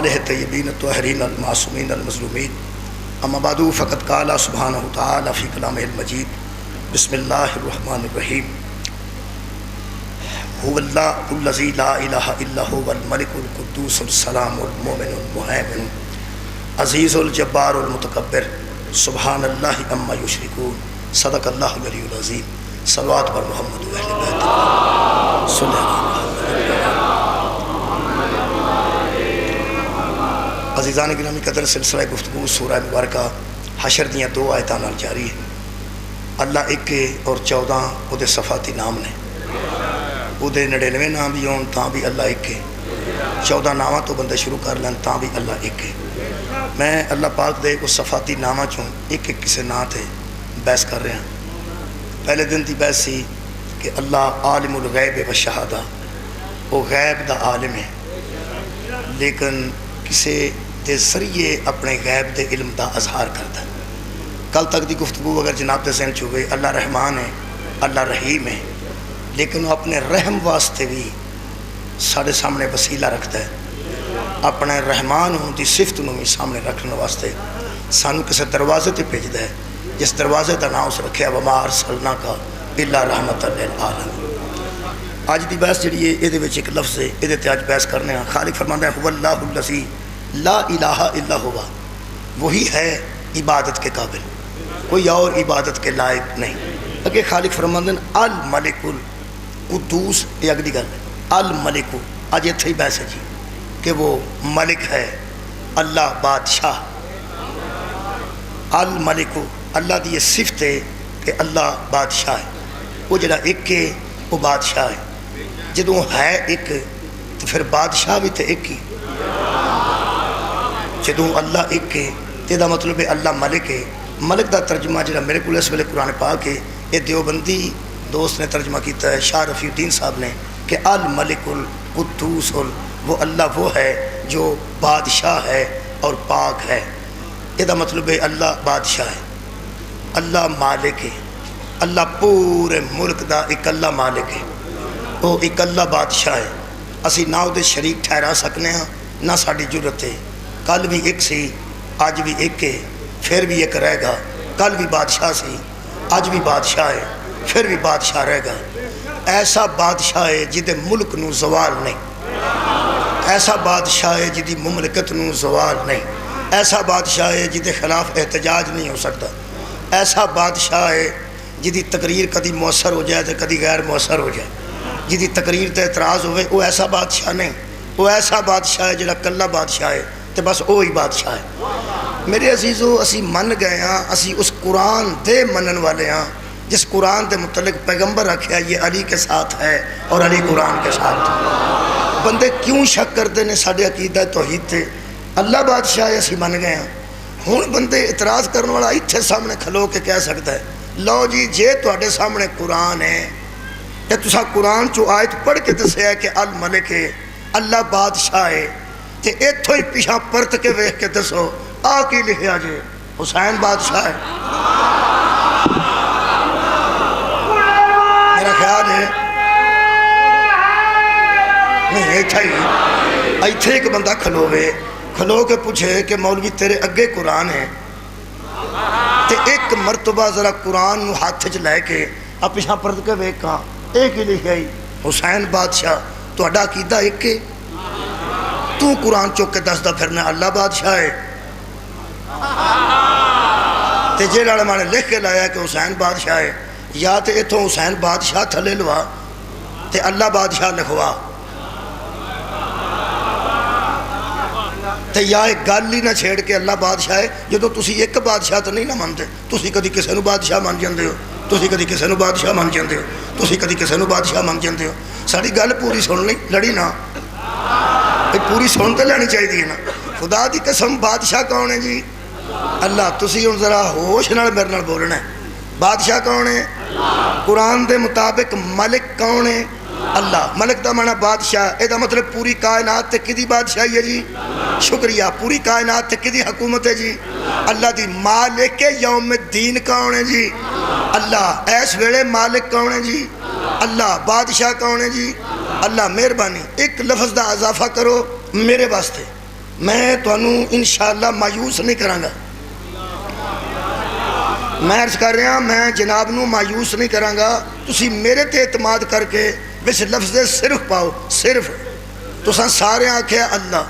آلہ طیبین الطاہرین المعصومین المظلومین اما بعد فقد قال سبحانہ تعالی فی کلامہ المجید بسم اللہ الرحمن الرحیم هو اللہ الذی لا الہ الا هو الملک القدوس السلام المؤمن المہیمن عزیز الجبار المتکبر سبحان اللہ اما یشرکون صدق اللہ العلی العظیم صلوات بر محمد و اہل بیت صلی اللہ علیہ عزیزان گرامی قدر سلسلہ گفتگو سورہ مبارکہ حشر دیاں دو آیتاں نال جاری ہے۔ اللہ ایک اور 14 وہ دے صفاتی نام نے، وہ دے 99 نام بھی ہون تاں بھی اللہ ایک ہے، 14 ناماں تو بندے شروع کر لیں تاں بھی اللہ ایک ہے۔ میں اللہ پاک دے اس صفاتی ناماں چوں ایک ایک کسے نا تے بحث کر رہے ہیں۔ پہلے دن دی بحث سی کہ اللہ عالم الغیب و شہادہ، وہ غیب دا عالم ہے لیکن کسے دے ذریعے اپنے غیب دے علم دا اظہار کرتا ہے۔ کل تک دی گفتگو اگر جناب دے ذہن چوئے اللہ رحمان ہے، اللہ رحیم ہے، لیکن وہ اپنے رحم واسطے بھی ساڑھے سامنے وسیلہ رکھتا ہے، اپنے رحمان ہوں دی صفت نو بھی سامنے رکھنے واسطے سانو کسے دروازے تے بھیجدا ہے، جس دروازے دا نام اس رکھیا وما ارسلناک الا رحمۃ للعالمین۔ آج دی بحث جڑی ہے یہ ایک لفظ ہے، یہ تے آج بحث کرنے ہیں۔ خالق فرماندا ہے هو اللہ الذی لا الہ الا ہوا، وہی ہے عبادت کے قابل، کوئی اور عبادت کے لائق نہیں۔ اگے خالق فرماندے ہیں الملک القدوس، یہ اگلی گل ہے، الملک، آج اتھے ہی بحث ہے جی کہ وہ ملک ہے، اللہ بادشاہ، الملک، اللہ دی یہ صفت ہے کہ اللہ بادشاہ ہے، وہ جڑا ایک ہے وہ بادشاہ ہے۔ جدوں ہے ایک تو پھر بادشاہ بھی تے ایک ہی، جدوں اللہ ایک ہے تے دا مطلب ہے اللہ ملک ہے۔ ملک دا ترجمہ جڑا میرے کو اس ویلے قرآن پاک ہے، یہ دیوبندی دوست نے ترجمہ کیتا ہے شاہ رفیع الدین صاحب نے کہ الملک القدوس، وہ اللہ وہ ہے جو بادشاہ ہے اور پاک ہے۔ یہ دا مطلب ہے اللہ بادشاہ ہے، اللہ مالک ہے، اللہ پورے ملک دا ایک اللہ مالک ہے، وہ ایک اللہ بادشاہ ہے۔ اسی نہ وہ شریک ٹھہرا سکنے ہاں نہ ساڑی جرت ہے۔ کل بھی ایک سی، آج بھی ایک ہے، پھر بھی ایک رہے گا۔ کل بھی بادشاہ سی، آج بھی بادشاہ ہے، پھر بھی بادشاہ رہے گا۔ ایسا بادشاہ ہے جدے ملک نو زوال نہیں، ایسا بادشاہ ہے جدی مملکت نو زوال نہیں، ایسا بادشاہ ہے جدے خلاف احتجاج نہیں ہو سکتا، ایسا بادشاہ ہے جدی تقریر کدی مؤثر ہو جائے تو کدی غیر مؤثر ہو جائے، جدی تقریر تے اعتراض ہوئے وہ ایسا بادشاہ نہیں، وہ ایسا بادشاہ ہے جڑا کلا بادشاہ ہے تو بس وہی بادشاہ ہے۔ میرے عزیزو، اسی من گئے ہاں، اسی اس قرآن دے منن والے ہاں جس قرآن دے متعلق پیغمبر رکھیا یہ علی کے ساتھ ہے اور علی قرآن کے ساتھ ہے۔ بندے کیوں شک کرتے ہیں ساڑھے عقیدہ توحید تے؟ اللہ بادشاہ ہے، اسی من گئے ہاں۔ ہون بندے اعتراض کرنے والا اتھے سامنے کھلو کے کہہ سکتا ہے لو جی جے تواڈے سامنے قرآن ہے تے تسا قرآن چو آیت پڑھ کے دسیا ہے کہ الملک ہے، اللہ بادشاہ ہے، تے ایتھو ہی پیچھا پرت کے ویکھ کے دسو آ کی لکھیا جے حسین بادشاہ ہے۔ میرا خیال ہے نہیں، ایتھے ایک بندہ کھلو کے پوچھے کہ مولوی تیرے اگے قرآن ہے تے ایک مرتبہ ذرا قرآن نو ہاتھ چ لے کے اب پیچھا پرت کے ویکھاں ایک ہی لکھیا ہی حسین بادشاہ، تہاڈا عقیدہ ایک ہے؟ تو قرآن چوک کے دسدا پھرنا اللہ بادشاہ ہے تے جیڑا میں نے لکھ کے لایا کہ حسین بادشاہ ہے، یا تے اتھوں حسین بادشاہ تھلے لوا تے اللہ بادشاہ لکھوا، تے یا ایک گل ہی نہ چھیڑ کے اللہ بادشاہ ہے جدو تسی ایک بادشاہ تو نہیں نہ منتے، تسی کدی کسے نو بادشاہ مان جاندے ہو، تسی کدی کسے نو بادشاہ مان جاندے ہو، تسی کدی کسے نو بادشاہ مان جاندے ہو۔ ساری گل پوری سن لیں، لڑی نہ، پوری سن تے لینی چاہیے نا۔ خدا دی قسم بادشاہ کون ہے جی؟ اللہ۔ تسی ہن ذرا ہوش نال میرے نال بولنا ہے، بادشاہ کون ہے؟ قرآن دے مطابق ملک کون ہے؟ اللہ۔ ملک دا معنی بادشاہ، اے دا مطلب پوری کائنات تے کدی بادشاہی ہے جی؟ شکریہ۔ پوری کائنات تے کدی حکومت ہے جی؟ اللہ دی۔ مالک یوم الدین کون ہے جی؟ اللہ۔ ایس ویلے مالک کون ہے جی؟ اللہ۔ بادشاہ کون ہے جی؟ اللہ۔ مہربانی ایک لفظ دا اضافہ کرو میرے واسطے، میں تمہیں انشاءاللہ مایوس نہیں کراں گا. میں عرض کر رہا میں جناب نو مایوس نہیں کراں گا. تسی میرے تے اعتماد کر کے وچ لفظ صرف پاؤ. صرف تساں سارے آکھیا اللہ.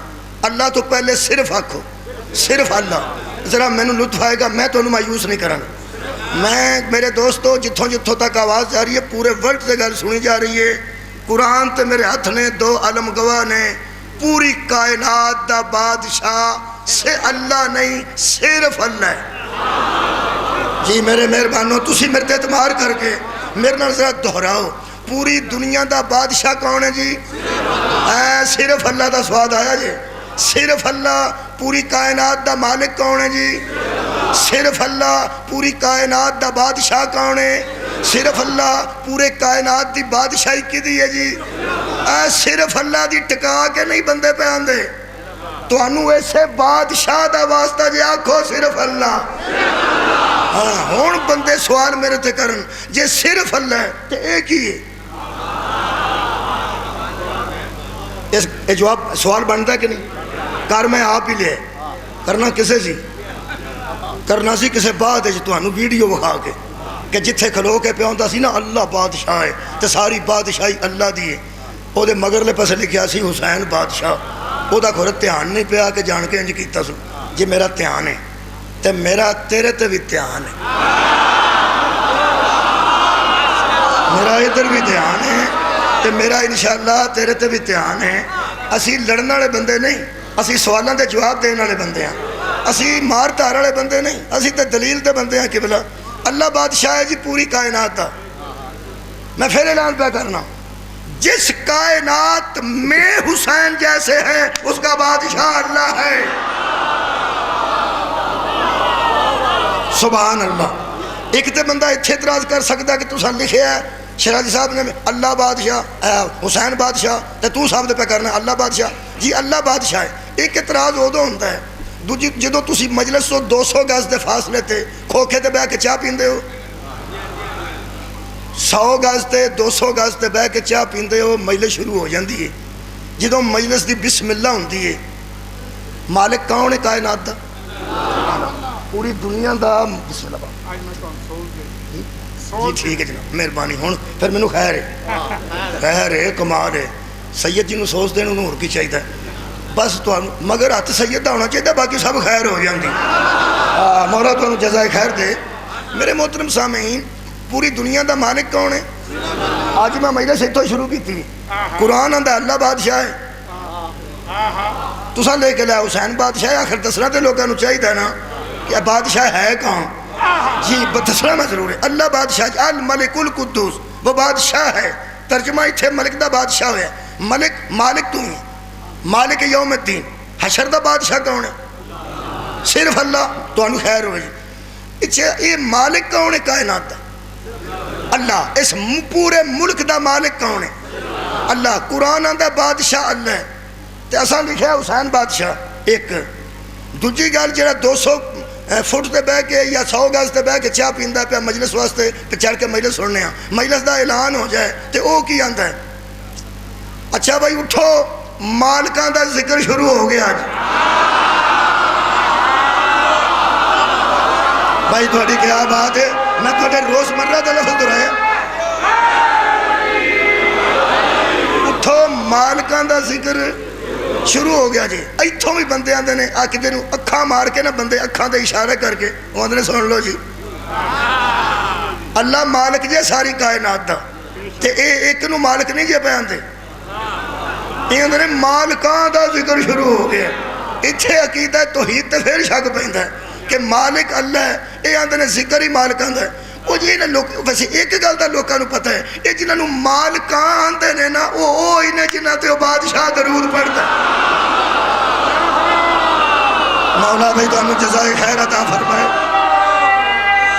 اللہ تو پہلے صرف آکھو, صرف اللہ. ذرا مینوں لطف آئے گا, میں تمہیں مایوس نہیں کراں گا. میں میرے دوستو جتھوں جتھوں تک آواز جا رہی ہے پورے ورلڈ سے گل سنی جا رہی ہے. قرآن تے میرے ہاتھ نے, 2 عالم گواہ نے. پوری کائنات دا بادشاہ سے اللہ نہیں, صرف اللہ ہے. جی میرے مہربانو, تسی میرے تے اعتماد کر کے میرے نال ذرا دہراؤ. پوری دنیا دا بادشاہ کون ہے جی؟ صرف اللہ دا سواد آیا جی. صرف اللہ. پوری کائنات دا مالک کون ہے جی؟ صرف اللہ. پوری کائنات دا بادشاہ کون ہے؟ صرف اللہ. پورے کائنات دی بادشاہی کی دی ہے جی؟ صرف اللہ دی ٹکا کے نہیں بندے پہ آندے. تو انو ایسے بادشاہ دا واسطہ جی آکھو صرف اللہ. ہاں ہون بندے سوال میرے تے کرن جے صرف اللہ ہے تے ایک ہی ہے. اس جواب سوال بنتا ہے کہ نہیں؟ کر میں آپ ہی لے کرنا کسے سی؟ کرنا سی کسے بعد ہے تو انو ویڈیو بکھا کے کہ جتھے کھلو کے پہ ہوندہ سی نا اللہ بادشاہ ہے تے ساری بادشاہی اللہ دی ہے. او دے مگرلے پسے لکھیا سی حسین بادشاہ. او دا کھورت تیان نہیں پیا کہ جان کے انج کیتا سو. جی میرا تیان ہے تے میرا تیرے تے بھی تیان ہے, میرا ادھر بھی تیان ہے تے میرا انشاءاللہ تیرے تے بھی تیان ہے. اسی لڑن والے بندے نہیں, اسی سوالاں دے جواب دین والے بندے ہیں. اسی مار تار والے بندے نہیں, اسی تے دلیل دے بندے ہیں. قبلہ اللہ بادشاہ ہے جی پوری کائنات دا. میں پھر اعلان پہ کرنا, جس کائنات میں حسین جیسے ہیں اس کا بادشاہ اللہ ہے. سبحان اللہ. ایک تے بندہ اتھے اعتراض کر سکتا کہ تساں لکھے ہے شیراجی صاحب نے اللہ بادشاہ حسین بادشاہ تے تو صاحب دے پہ کرنا اللہ بادشاہ. جی اللہ بادشاہ ہے. ایک اعتراض ادو ہوتا ہے جدو تسی مجلس تو 200 گز دے فاصلے تے کھوکھے تے بہ کے چاہ پیندے ہو, 100 گز تے 200 گز تے بہ کے چاہ پیندے ہو, مجلس شروع ہو جاندی ہے. جدو مجلس دی بسم اللہ ہوندی ہے, مالک کون ہے کائنات دا؟ پوری دنیا دا. بسم اللہ جی ٹھیک ہے جناب مہربانی. ہوں پھر مینوں خیر ہے, خیر ہے, کمال ہے. سید جی نو سوچ دین انہوں اور کی چاہیے بس تو مگر ہاتھ سید دا ہونا چاہیے, باقی سب خیر ہو جاندی. مولا تو جزائے خیر دے. میرے محترم سامعین, پوری دنیا دا مالک کون ہے؟ آج میں مجلس اتھوں شروع کی تھی. قرآن آندا اللہ بادشاہ ہے. تساں لے کے لیا حسین بادشاہ. آخر دسنا تے لوگوں کو چاہیے نا کہ بادشاہ ہے کہاں. جی دسنا میں ضرور ہے. اللہ بادشاہ الملک القدوس, وہ بادشاہ ہے. ترجمہ اتھے ملک دا بادشاہ ہویا. ملک مالک تو ہی, مالک یوم الدین. حشر دا بادشاہ کون ہے؟ صرف اللہ. تو انو خیر ہوئی. یہ مالک کون ہے کائنات دا؟ اللہ. اس پورے ملک دا مالک کون ہے؟ اللہ. قرآن آندا بادشاہ اللہ ہے تے اساں لکھیا حسین بادشاہ. ایک دوجی گل جڑا 200 فٹ تے بہ کے یا 100 گز تے بہ کے چاہ پیندا پیا مجلس واسطے تے چڑھ کے مجلس سننے ہاں, مجلس دا اعلان ہو جائے تے او کی آندا ہے؟ اچھا بھائی اٹھو, مالکاں دا ذکر شروع ہو گیا. آج بھائی تھوڑی کیا بات ہے, میں تھوڑے روز مرہ دا لفظ دہرایا. اٹھو, مالکاں دا ذکر شروع ہو گیا. جی ایتھوں بھی بندے آندے نے آکھدے نو اکھاں مار کے نا بندے اکھاں دے اشارے کر کے وہ آندے نے سن لو جی اللہ مالک جے ساری کائنات دا تے اے ایک نو مالک نہیں جے پہ آندے. یہ آندے نے مالکاں دا ذکر شروع ہو گیا. اتھے عقیدہ توحید تے پھر شک پیندا ہے کہ مالک اللہ ہے. اے آندے نے ذکر ہی مالکاں دا ہے. وہ جی نا لوگ ویسے ایک گل دا لوکاں نو پتہ ہے, اے جنہاں نو مالکاں آندے نے نا او ہی نے جنہاں تے او بادشاہ درود پڑھدا ہے. مولا بھائی تو ہمیں جزائے خیر عطا فرمائے.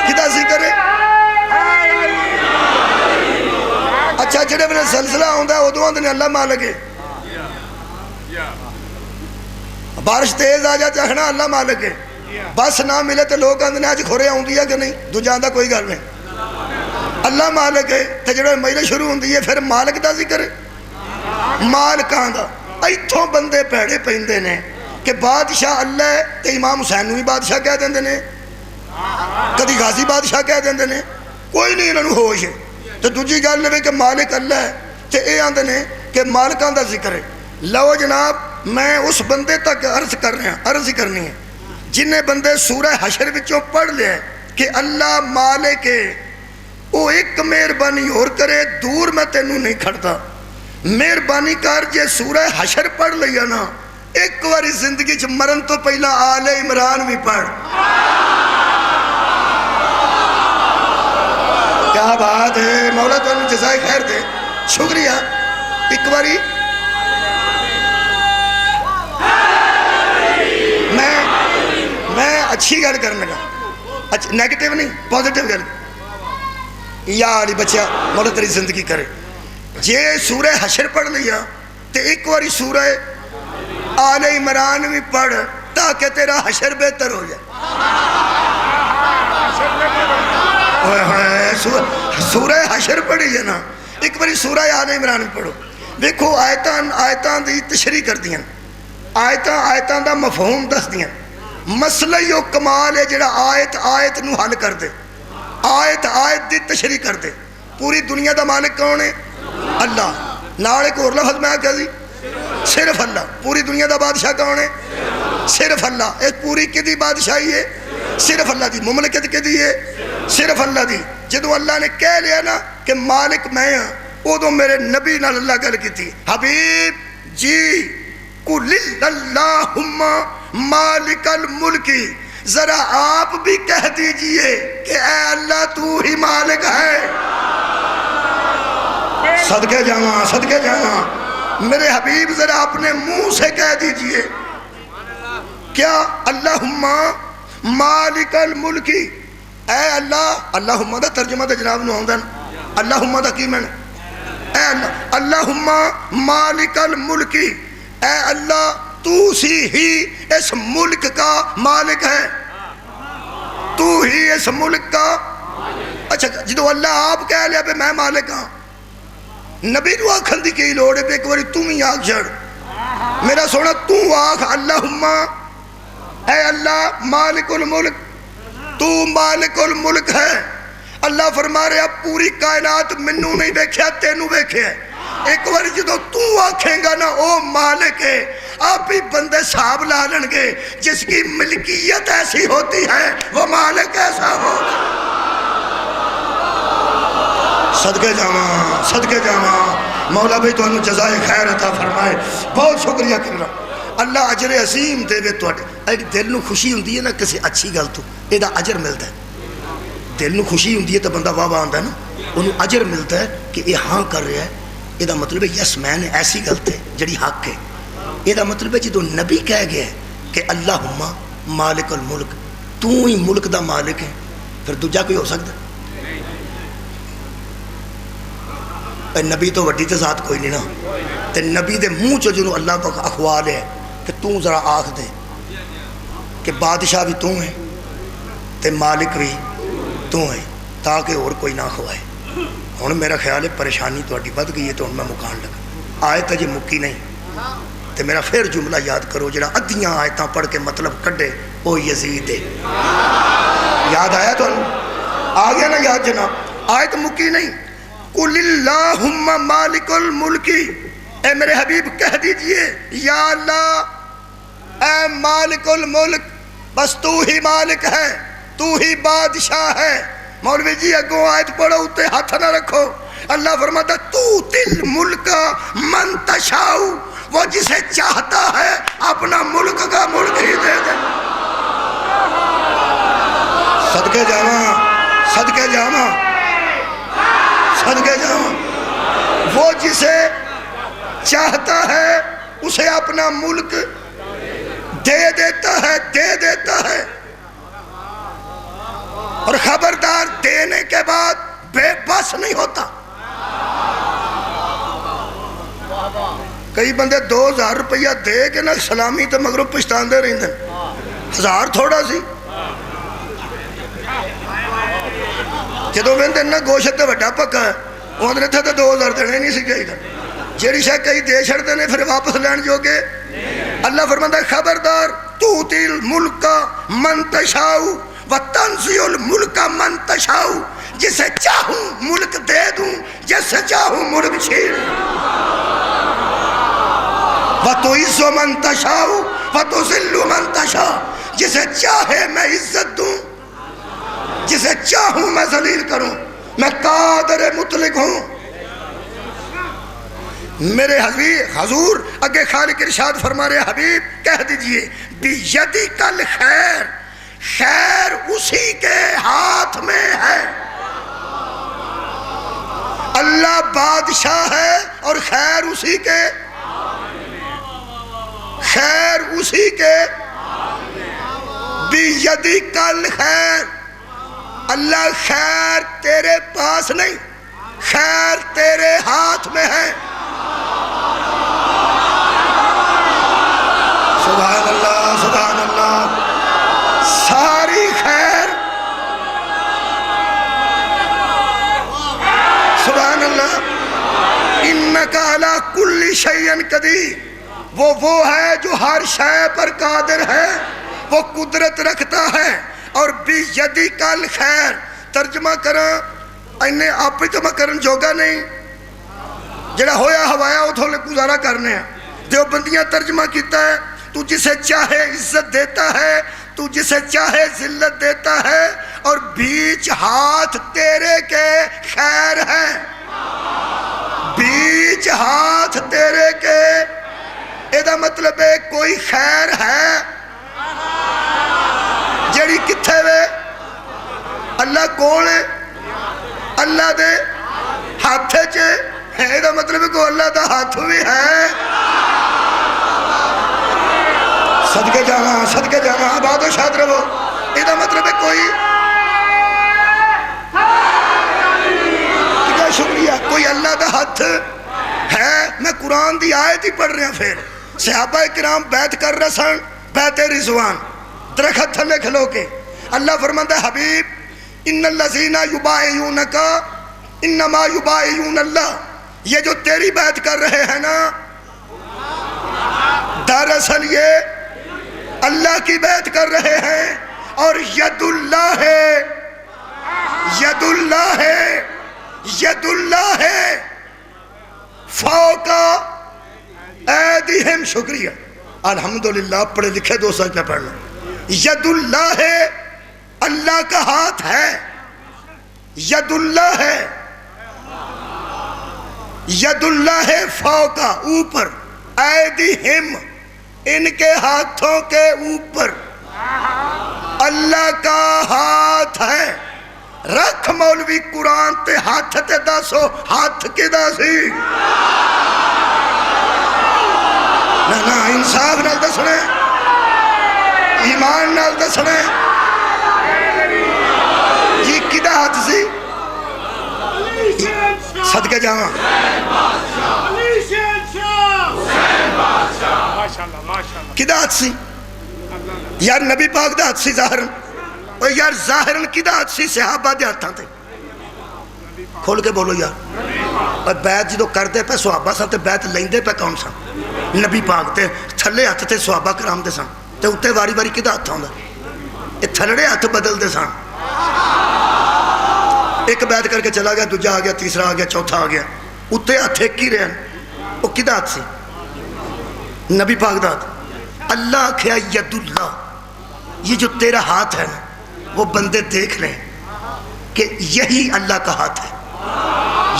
کدا ذکر ہے؟ اچھا جڑے میں زلزلہ ہوندا ہے ادو آندے نے اللہ مالک ہے. بارش تیز آ جا چاہنا اللہ مالک ہے. بس نہ ملے تو لوگ آندے نے آج کھورے آوندی ہے کہ نہیں, دوجاں دا کوئی گل نہیں. اللہ مالک ہے. تے جڑے مجلس شروع ہوندی ہے پھر مالک دا ذکر ہے, مالکاں دا. ایتھوں بندے پیڑے پیندے نے کہ بادشاہ اللہ ہے تو امام حسین نو بھی بادشاہ کہہ دیں نے، کدی غازی بادشاہ کہہ دیں نے، کوئی نہیں انہوں ہوش ہے۔ تو دوجی گل ہے کہ مالک اللہ ہے تو یہ آتے ہیں کہ مالکان دا ذکر ہے۔ لو جناب میں اس بندے تک عرض کر رہا ہوں، عرض ہی کرنی ہے جنہیں بندے سورہ حشر وچوں پڑھ لیا کہ اللہ مالک ہے، وہ ایک مہربانی اور کرے دور میں تینوں نہیں کھڑتا، مہربانی کر جے سورہ حشر پڑھ لیا نا ایک باری زندگی چ مرن تو پہلا آل عمران بھی پڑھ۔ کیا بات ہے، مولا تو انہوں جزائے خیر دے، شکریہ۔ ایک باری میں اچھی گل کرنے کا، نیگیٹو نہیں پازیٹیو گل، یا علی بچہ مولا تیری زندگی کرے۔ جے سورہ حشر پڑھ لیا تو ایک باری سورہ آل عمران بھی پڑھ تاکہ تیرا حشر بہتر ہو جائے۔ سورہ حشر پڑھی ہے نا، ایک باری سورہ آل عمران پڑھو، دیکھو آیتان دی تشریح کر دیا، آیتان دا مفہوم دس دیا۔ مسئلہ ہی وہ کمال ہے جڑا آیت نو حل کر دے، آیت دی تشریح کر دے۔ پوری دنیا دا مالک کون ہے؟ اللہ۔ نال ایک اور لفظ میں کہا دی صرف اللہ۔ پوری دنیا دا بادشاہ کون ہے؟ صرف اللہ۔ ایک پوری کدی بادشاہی ہے؟ صرف اللہ دی۔ مملکت کدی ہے؟ صرف اللہ دی۔ جدو اللہ نے کہہ لیا نا کہ مالک میں ہاں، ادو میرے نبی نال اللہ گل کی تھی، حبیب جی قل اللہم مالک الملکی، ذرا آپ بھی کہہ دیجئے کہ اے اللہ تو ہی مالک ہے۔ صدقے جاواں، صدقے جاواں، میرے حبیب ذرا اپنے منہ سے کہہ دیجئے کیا اللہم مالک الملکی، اے اللہ۔ اللہم دا ترجمہ دا جناب نو آمدن، اللہم دا کی میں اے اللہ، اللہم مالک الملکی، اے اللہ تو سی ہی اس ملک کا مالک ہے، تو ہی اس ملک کا۔ اچھا جدو اللہ آپ کہہ لیا پہ میں مالک ہاں، نبی نو آکھن دی کی لوڑ ہے پہ ایک باری تم ہی آکھ جڑ، میرا سونا تو آکھ اللہم اے اللہ مالک الملک، تو مالک الملک ہے۔ اللہ فرما رہے اب پوری کائنات منو نہیں دیکھیا تینو دیکھے ہے، ایک بار جدو تو آکھیں گا نا او مالک ہے، آپ بھی بندے صاحب لالن گے جس کی ملکیت ایسی ہوتی ہے وہ مالک ایسا ہوگا۔ صدقے جاواں، صدقے جاواں، مولا بھی تو انہوں جزائے خیر عطا فرمائے۔ بہت شکریہ کر رہا اللہ اجر عظیم دے بے تو دل نو خوشی ہوندی ہے نا کسی اچھی گل تو یہ دا اجر ملتا ہے، دل نو خوشی ہوندی ہے تو بندہ واہ واہ آندا ہے نا، انہوں اجر ملتا ہے کہ یہ ہاں کر رہا ہے، یہ دا مطلب ہے یس میں نے ایسی غلط ہے جڑی حق ہے۔ یہ دا مطلب ہے جدو نبی کہہ گیا ہے کہ اللہم مالک الملک، تو ہی ملک دا مالک ہے، پھر دوجا کوئی ہو سکتا ہے؟ نبی تو وڈی تے ذات کوئی نہیں نا، تے نبی دے منہ چو جنہوں اللہ پاک اخوال ہے کہ تو ذرا آکھ دے کہ بادشاہ بھی تو ہے تے مالک بھی تو ہے، تاکہ اور کوئی نہ کھوائے۔ ہن میرا خیال ہے پریشانی تو اڈی بد گئی ہے، تو ہن میں مکان لگا آیت جی مکی نہیں تے میرا پھر جملہ یاد کرو جڑا ادھیاں آیتاں پڑھ کے مطلب کڈے او یزید ہے۔ یاد آیا تو آ گیا نا یاد جناب؟ آیت مکی نہیں، قل اللہم مالک الملکی، اے میرے حبیب کہہ دیجئے یا اللہ اے مالک الملک، بس تو ہی مالک ہے، تو ہی بادشاہ ہے۔ مولوی جی اگوں آیت پڑھو اتے ہاتھ نہ رکھو، اللہ فرماتا تو تل ملک من تشاؤ، وہ جسے چاہتا ہے اپنا ملک کا ملک ہی دے دے۔ صدقے جاواں، صدقے جاواں، صدقے جاواں، وہ جسے چاہتا ہے اسے اپنا ملک دے دیتا ہے، دے دیتا ہے، اور خبردار دینے کے بعد بے بس نہیں ہوتا۔ کئی بندے 2000 روپیہ دے کے نا سلامی تو مگروں پچھتان دے رہی دیں، 1000 تھوڑا سی جدو بندے نا گوشت تے وڈا پکا ہے وہ نے تھے تو 2000 دینے نہیں سی گئی، جیڑی شاہ کئی دے چھڑتے نے پھر واپس لین جو گے اللہ فرماتا ہے خبردار توتی الملک من تشاء وتنزع الملک من تشاء، جسے چاہوں ملک دے دوں، جسے چاہوں ملک چھین، وتعز من تشاء وتذل من تشاء، جسے چاہے میں عزت دوں، جسے چاہوں میں ذلیل کروں، میں قادر مطلق ہوں۔ میرے حضور اگے خالق ارشاد فرما رہے حبیب کہہ دیجئے بیدک الخیر، خیر اسی کے ہاتھ میں ہے۔ اللہ بادشاہ ہے اور خیر اسی کے، خیر اسی کے، بیدک الخیر، اللہ خیر تیرے پاس نہیں، خیر تیرے ہاتھ میں ہے۔ سبحان اللہ سبحان اللہ، ساری خیر، سبحان اللہ، انک علی کل شیء قدیر، وہ ہے جو ہر شے پر قادر ہے، وہ قدرت رکھتا ہے۔ اور بیدک الخیر ترجمہ کریں انہیں آپ ہی تو میں کرن جوگا نہیں، جڑا ہویا ہوایا وہ تھوڑے گزارا کرنے ہیں۔ دیوبندیاں ترجمہ کیتا ہے تو جسے چاہے عزت دیتا ہے، تو جسے چاہے ذلت دیتا ہے، اور بیچ ہاتھ تیرے کے خیر ہے، بیچ ہاتھ تیرے کے، ایدہ مطلب ہے کوئی خیر ہے جڑی کتھے وے، اللہ کون ہے، اللہ دے ہاتھے چے ہے، ایدہ مطلب ہے کہ اللہ دا ہاتھ بھی ہے۔ صدقے جانا آباد و شاد رہو، ایدہ مطلب ہے کوئی، کیا شکریہ، کوئی اللہ دا ہاتھ ہے۔ میں قرآن دی آیت ہی پڑھ رہے ہیں، پھر صحابہ کرام بیعت کر رہے سن، بیعت رضوان، درخت تھلے کھلو کے، اللہ فرماتا ہے حبیب ان الذین یبایعونک انما یبایعون اللہ، یہ جو تیری بیعت کر رہے ہیں نا، دراصل یہ اللہ کی بیعت کر رہے ہیں، اور ید اللہ ہے، ید اللہ ہے، ید اللہ ہے فوق ایدیہم، شکریہ الحمدللہ، پڑھے لکھے دو ساتھ میں پڑھنا، ید اللہ ہے، اللہ کا ہاتھ ہے، ید اللہ ہے، ید اللہ ہے فوق اوپر، ایدیہم ان کے ہاتھوں کے اوپر، اللہ کا ہاتھ ہے۔ رکھ مولوی قرآن تے ہاتھ تے دسو ہاتھ کی داسی، نا انصاف نال دسنے، ایمان نال دسنے، جی کدہ ہاتھ سی، صدقے جاواں کدہ ہاتھ سی، یار نبی پاک دا ہاتھ سی ظاہرن، اور یار ظاہرن کدہ ہاتھ سی، صحابہ دے ہاتھاں تے، کھول کے بولو یار، اور بیعت جدو کردے پہ صحابہ سن تے بیعت لیندے پہ کون سن، نبی پاک تے تھلے ہاتھ تے صحابہ کرام دے سن، تے اتے واری واری کدہ ہاتھ ہوندا، یہ تھلڑے ہاتھ بدل دے سن، ایک بیعت کر کے چلا گیا، دوجہ آ گیا، تیسرا آ گیا، چوتھا آ گیا، اتے ہاتھ ایک ہی رہن، وہ کدہ ہاتھ سی، نبی پاک دا ہاتھ۔ اللہ کہا ید اللہ، یہ جو تیرا ہاتھ ہے نا، وہ بندے دیکھ لیں کہ یہی اللہ کا ہاتھ ہے،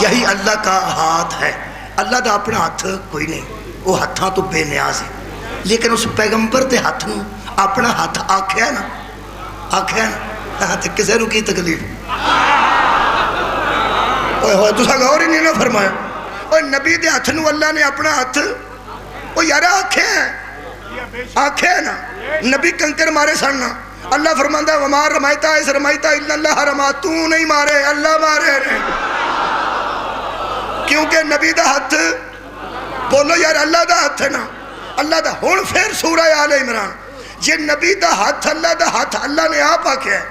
یہی اللہ کا ہاتھ ہے۔ اللہ دا اپنا ہاتھ کوئی نہیں، وہ ہاتھاں تو بے نیاز ہے، لیکن اس پیغمبر دے ہاتھ نو اپنا ہاتھ آکھیا نا، آکھیا نا، تے کسے نو کی تکلیف، اوہ تسا غور ہی نہیں نہ فرمایا، اور نبی دے ہاتھ نو اللہ نے اپنا ہاتھ، وہ یارا آکھے ہیں، آکھے ہیں نا، نبی کنکر مارے سننا، اللہ فرماندہ وما رمائتا اس رمائتا الا اللہ رما، تو نہیں مارے اللہ مارے رہے، کیونکہ نبی دا ہاتھ، بولو یار اللہ دا ہاتھ ہے نا، اللہ دا، ہون پھر سورہ آل عمران، یہ نبی دا ہاتھ اللہ نے آپ آکھے ہے،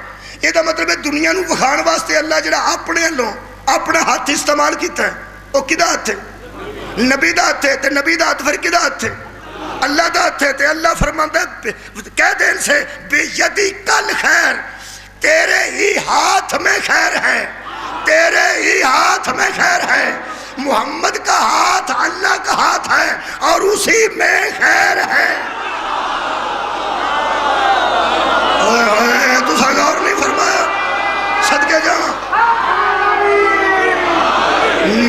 یہ دا مطلب ہے دنیا نو بخان واسطے اللہ جڑا اپنے لوں اپنا ہاتھ استعمال کیتا ہے، وہ کدہ ہاتھ ہے، نبی دا ہاتھ ہے، تے نبی دا ہاتھ پھر کدہ ہاتھ ہے، اللہ دا ہاتھ ہے تے اللہ فرماندا کہہ دین سے بے یدی کل خیر، تیرے ہی ہاتھ میں خیر ہے، تیرے ہی ہاتھ میں خیر ہے۔ محمد کا ہاتھ اللہ کا ہاتھ ہے اور اسی میں خیر ہے۔ تو غور نہیں فرمایا؟ صدقے جاؤں،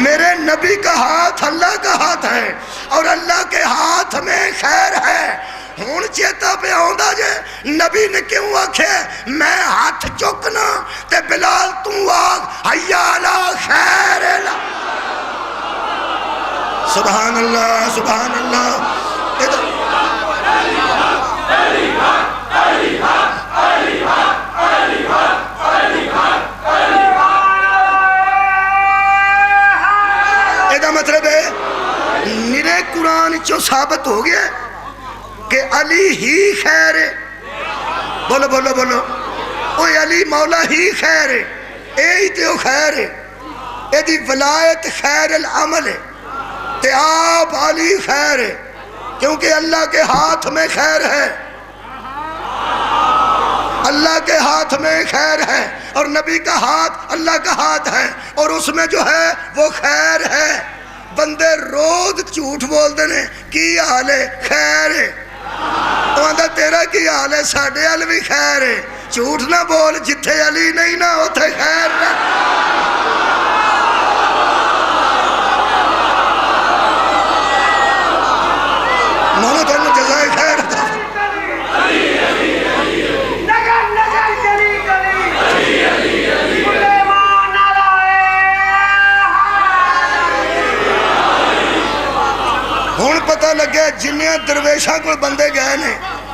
میرے نبی کا ہاتھ اللہ کا ہاتھ ہے اور اللہ کے ہاتھ میں خیر ہے۔ ہون چیتا پہ آؤں جے نبی نے کیوں آکھے میں ہاتھ چکنا تے بلال توں آگ حیا علی خیر اللہ۔ سبحان اللہ سبحان اللہ۔ مطلب ہے میرے قرآن چو ثابت ہو گیا کہ علی ہی خیر ہے۔ بولو بولو بولو، اوہ علی مولا ہی خیر ہے، اے تے او خیر ہے، اے دی ولایت خیر العمل ہے، تے آپ علی خیر ہے کیونکہ اللہ کے ہاتھ میں خیر ہے، اللہ کے ہاتھ میں خیر ہے اور نبی کا ہاتھ اللہ کا ہاتھ ہے اور اس میں جو ہے وہ خیر ہے۔ بندے روز جھوٹ بول دینے کی حال ہے خیر ہے، تو آندھا تیرا کی حال ہے ساڑھے حال بھی خیر ہے۔ جھوٹ نہ بول، جتھے علی نہیں نہ ہوتے خیر نہ۔ مولا تو انہوں جزائے خیر تھا۔ ہون پتہ لگے جنیاں درویشاں کو بندے گئے نے،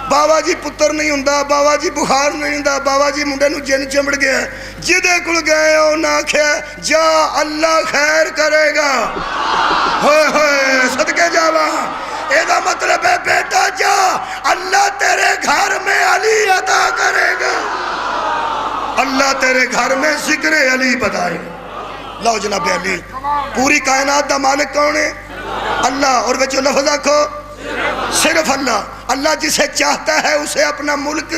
بابا جی پتر نہیں ہوندا، بابا جی بخار نہیں ہوندا، بابا جی منڈے نو جن چمڑ گیا، جدے کل گئے ہو نہ کھیا جا اللہ خیر کرے گا۔ ہوئے ہوئے صدقے جاوا، ایدہ مطلب ہے بیٹا جا اللہ تیرے گھر میں علی عطا کرے گا، اللہ تیرے گھر میں ذکر علی بتائے گا۔ لو جناب علی، پوری کائنات دا مالک کون ہے؟ اللہ، اور وہ جو لفظ آکھو صرف اللہ۔ اللہ جسے چاہتا ہے اسے اپنا ملک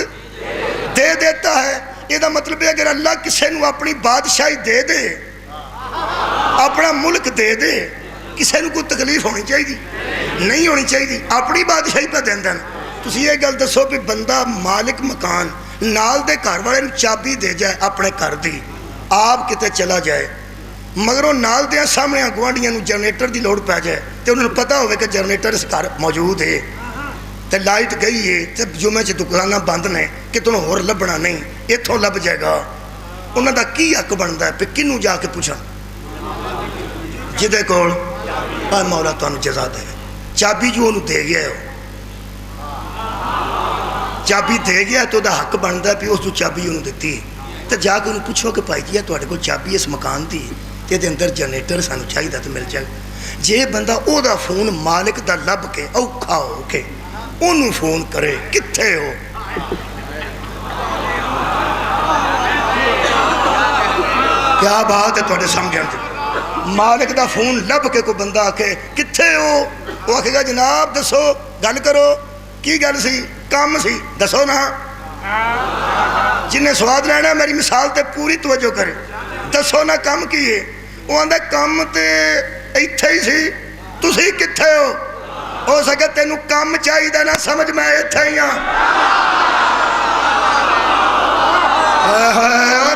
دے دیتا ہے۔ یہ دا مطلب ہے اگر اللہ کسے نو اپنی بادشاہی دے دے، اپنا ملک دے دے، کسے نو کوئی تکلیف ہونی چاہیے نہیں ہونی چاہیے، اپنی بادشاہی پہ دین دین۔ تسی یہ گل دسو کہ بندہ مالک مکان نال دے گھر والے نو چابی دے جائے اپنے گھر دی، آپ کتے چلا جائے مگر وہ نال دیا سامنے گوانڈیاں نو جنریٹر دی لوڑ پہ جائے تے انہوں نے پتا ہوئے کہ جنریٹر اس گھر موجود ہے تے لائٹ گئی ہے تے جمعے چ دکانہ بند نے کہ تنہوں ہور لبنا نہیں، اتھوں لب جائے گا۔ انہوں دا کی حق بندا ہے پہ کنوں جا کے پوچھا جدے کول اے مولا تو انہوں جزا دے، چابی جو انہوں دے گیا ہے، چابی دے گیا تو دا حق بندا ہے پہ اس جو چابی انہوں دیتی ہے تو جا کے انہوں پوچھو کہ پائی جیا تو اڑے کو چابی اس مکان دی تے دے اندر جنریٹر سانو چاہیے تو مل جائے۔ جے بندہ او دا فون مالک دا لب کے اوکھا ہو کے انہوں فون کرے کتھے ہو، کیا بات ہے توڑے سمجھیں دے، مالک دا فون لب کے کو بندہ آکے کتھے ہو، وہ آکے گا جناب دسو گل کرو، کی گل سی کام سی دسو نا، جنہیں سواد لینا میری مثال تے پوری توجہ کرے، دسو نا کام کیے، وہ آندھا کام تے ایتھے ہی سی، تسی کتھے ہو سکے تینوں کام چاہی دا نہ سمجھ میں ایتھے ہی ہاں،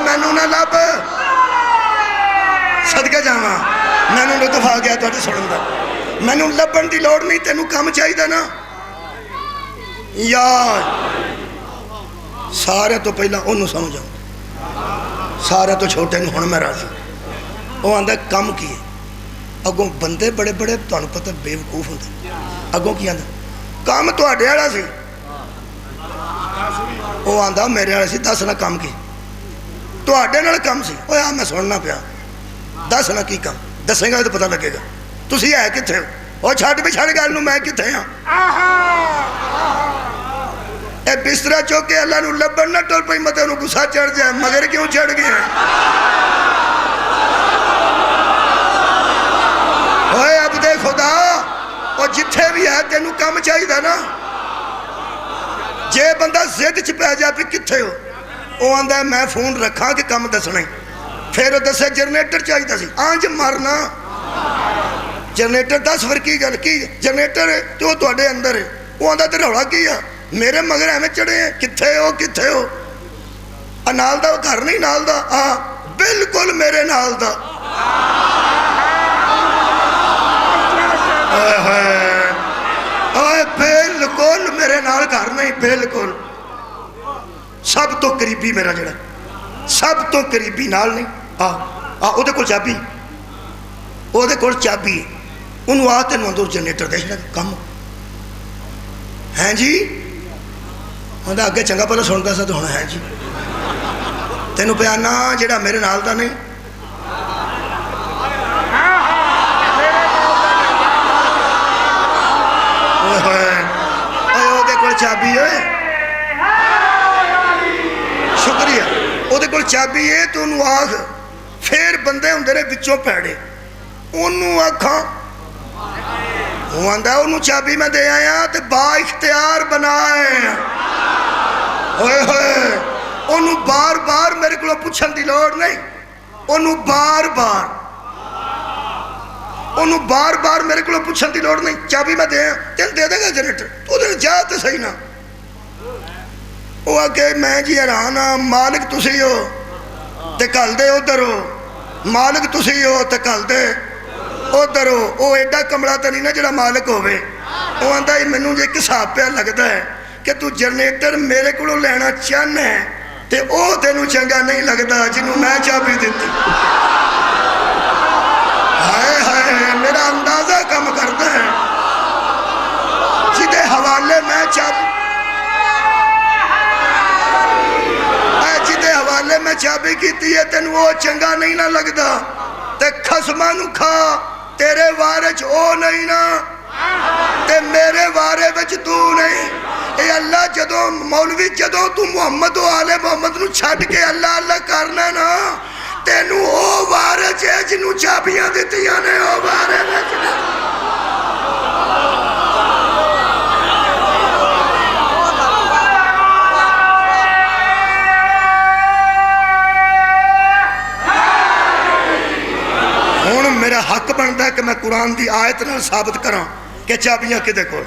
مینوں نہ لب صدقہ جاواں، مینوں لطف آ گیا توڑے سنن دا، مینوں لبن دی لوڑ نہیں، تینوں کام چاہی دا نا، یا سارے تو پہلا انہوں سمجھاؤں، سارے تو چھوٹے نو ہن میں راضی، وہ آندھا کم کیے، اگوں بندے بڑے بڑے تانوں پتہ بے وقوف ہوندے، اگوں کی آندھا کام تو اڈے والا سی، وہ آندھا میرے والا سی 10 نہ کم کی، تو اڈے نال کم سی، وہ یہاں میں سننا پیا 10 نہ کی کم، دسیں گا تو پتہ لگے گا، تسی ہے کتھے ہو، وہ چھاٹ بھی چھاڑ گل نو میں کتھے ہاں، اے بسترہ چوکے اللہ نو لبن نہ ٹول پئی متے انہوں گسا چڑھ جائے، مگر کیوں چڑھ گئے ہیں، ہوئے عبد خدا، وہ جتنے جتھے بھی ہے تینوں کم چاہیے نا. جے بندہ زد چ پی جائے بھی کتنے ہو وہ آتا ہے میں فون رکھا کہ کم دسنا. پھر وہ دسے جنریٹر چاہیے سی. آنج مرنا جنریٹر 10 فر کی گل کی جنریٹر تو وہ تے اندر ہے. وہ آتا تو رولا کی آ میرے مگر ایویں چڑھے ہیں کتنے ہو کتنے ہو. نال دا گھر نہیں نال دا ہاں بالکل میرے نال دا. بالکل میرے نال گھر نہیں بالکل. سب تو قریبی میرا جڑا سب تو قریبی نال نہیں وہ کول چابی وہ کول چابی انہوں آ تینوں اندر جنریٹر دے چڑھا کم ہے جی. آتا اگے چنگا پہلے سنتا سا تو ہونا ہے جی تینوں پہ آنا جڑا میرے نال دا نہیں. وہ کول چابی ہے شکریہ وہ کول چابی ہے تو انہوں آخ. پھر بندے ہوں نے بچوں پیڑے انہوں آکھاں وہ آندا انہوں چابی میں دے آیا تو با اختیار بنائے ہوئے ہوئے. انہوں بار بار میرے کو پوچھن دی لوڑ نہیں. انہوں بار بار میرے کو پوچھن دی لوڑ نہیں. چابی میں دے آیا تین دے دے گا جنریٹر تو دے جا تو صحیح نا. وہ آگے میں جی حیران ہاں مالک تسی ہو تے کل دے ادھر ہو مالک تسی ہو تے کل دے ادھر ہو. وہ ایڈا کمڑا تو نہیں نا جڑا مالک ہوئے. وہ آتا ہے مینوں ایک حساب پہ لگتا ہے کہ تو جنریٹر میرے کو لینا چاہنا ہے تے او تینوں چنگا نہیں لگتا جنہوں میں چابی دیتی. ہائے ہائے میرا اندازہ کم کرتا ہے جدے حوالے میں چابی میں چابی کیتی ہے تینوں وہ چنگا نہیں نہ لگتا تے خسماں نوں کھا تیرے وارے چ او نہیں نا تے میرے وارے وچ تو نہیں. اے اللہ جدوں مولوی جدوں تو محمد و آل محمد نوں چھڈ کے اللہ اللہ کرنا نا تینوں او وارے چ جنوں چابیاں دتیاں نے او وارے وچ میرا حق بنتا ہے کہ میں قرآن دی آیت نال ثابت کراں کہ چابیاں کدے کول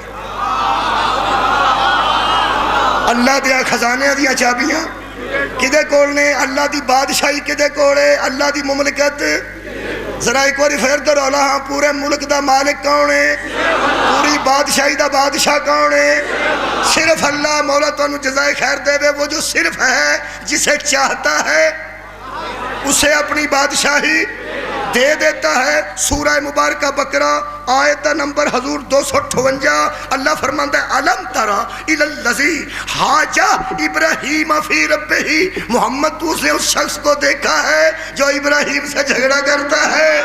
اللہ دیا خزانے دیا چابیاں کدے کول نے. اللہ دی بادشاہی کدے کول ہے اللہ دی مملکت. ذرا ایک بار پھر دوہراؤ ہاں پورے ملک دا مالک کون ہے پوری بادشاہی دا بادشاہ کون ہے صرف اللہ. مولا تانوں جزائے خیر دے وہ جو صرف ہے جسے چاہتا ہے اسے اپنی بادشاہی دے دیتا ہے. سورہ مبارکہ بقرہ آیت نمبر حضور 258 اللہ فرماتا ہے الم ترى الی الذی حاج ابراہیم فی ربہ. محمد تو نے اس شخص کو دیکھا ہے جو ابراہیم سے جھگڑا کرتا ہے.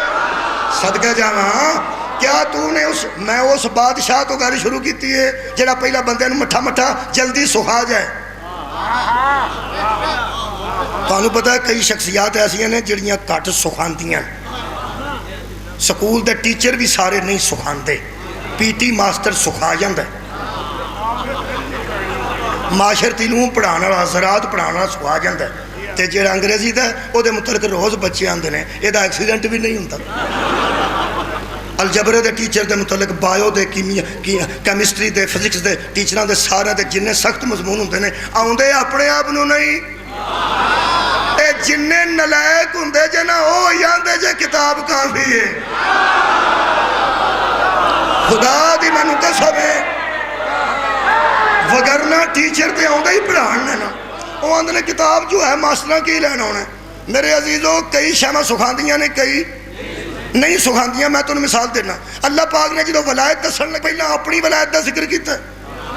صدقہ جاواں کیا تو نے میں اس بادشاہ تو گل شروع کیتی ہے جڑا پہلا بندے نوں مٹھا مٹھا جلدی سکھا جائے. تانوں پتہ ہے کئی شخصیات ایسی ہیں جڑیاں گھٹ سکھاندیاں. سکول دے ٹیچر بھی سارے نہیں سکھاندے. پی ٹی ماسٹر سکھا جاندا ہے. معاشرتی علوم پڑھانا والا زراعت پڑھانا والا سکھا جاندا ہے. تے جڑا انگریزی دا او دے متعلق روز بچے آندے نے اے دا ایکسیڈنٹ بھی نہیں ہوندا. الجبر دے ٹیچر دے متعلق بایو دے کیمسٹری دے فزکس دے ٹیچراں دے سارے دے جننے سخت مضمون ہوندے نے آوندے اپنے آپ نوں نہیں. اے جننے نلائق ہوندے جے نا او آندے جے کتاب کافی ہے. خدا دی مینوں قسم ہے وگرنہ ٹیچر تے آوندے ہی پڑھان نے نا او آندے نے کتاب جو ہے ماسٹراں کی لینا ہونا. میرے عزیزو کئی شیواں سکھاندیاں نے کئی نہیں سکھاندیاں. میں تمہیں مثال دینا. اللہ پاک نے جدو ولایت دسن پہلا اپنی ولایت دا ذکر کیتا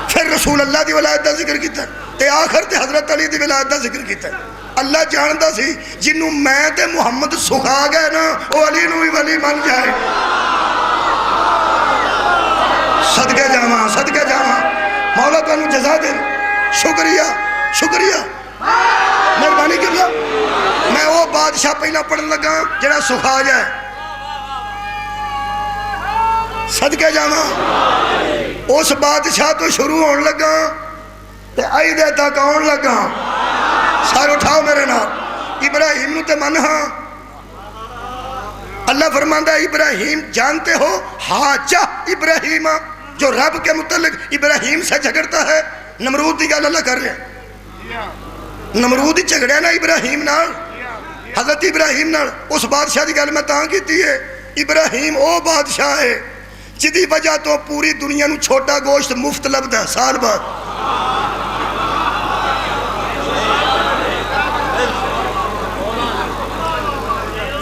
پھر رسول اللہ دی ولایت دا ذکر کیتا تے آخر تے حضرت علی دی ولایت دا ذکر کیتا. اللہ جاندا سی جنوں میں تے محمد سکھا گئے نا او علی نوں بھی ولی بن جائے. صدقے جاواں صدقے جاواں. مولا تانوں جزا دے. شکریہ شکریہ مہربانی کر. میں وہ بادشاہ پہلا پڑھن لگا جڑا سکھا جائے. صدقے جاواں اس بادشاہ تو شروع ہون لگا تے آئیدے تک آن لگا. سار اٹھاؤ میرے نال. ابراہیم نو تے من ہاں. اللہ فرماندا ہے ابراہیم جانتے ہو حاجہ ابراہیم جو رب کے متعلق ابراہیم سے جھگڑتا ہے. نمرود دی گل اللہ کر رہے ہیں. نمرود ہی جھگڑیا نا ابراہیم نال, حضرت ابراہیم نال. اس بادشاہ دی گل میں تاں کیتی ہے, ابراہیم او بادشاہ ہے جدی وجہ تو پوری دنیا نو چھوٹا گوشت مفت لبدا ہے سال بعد.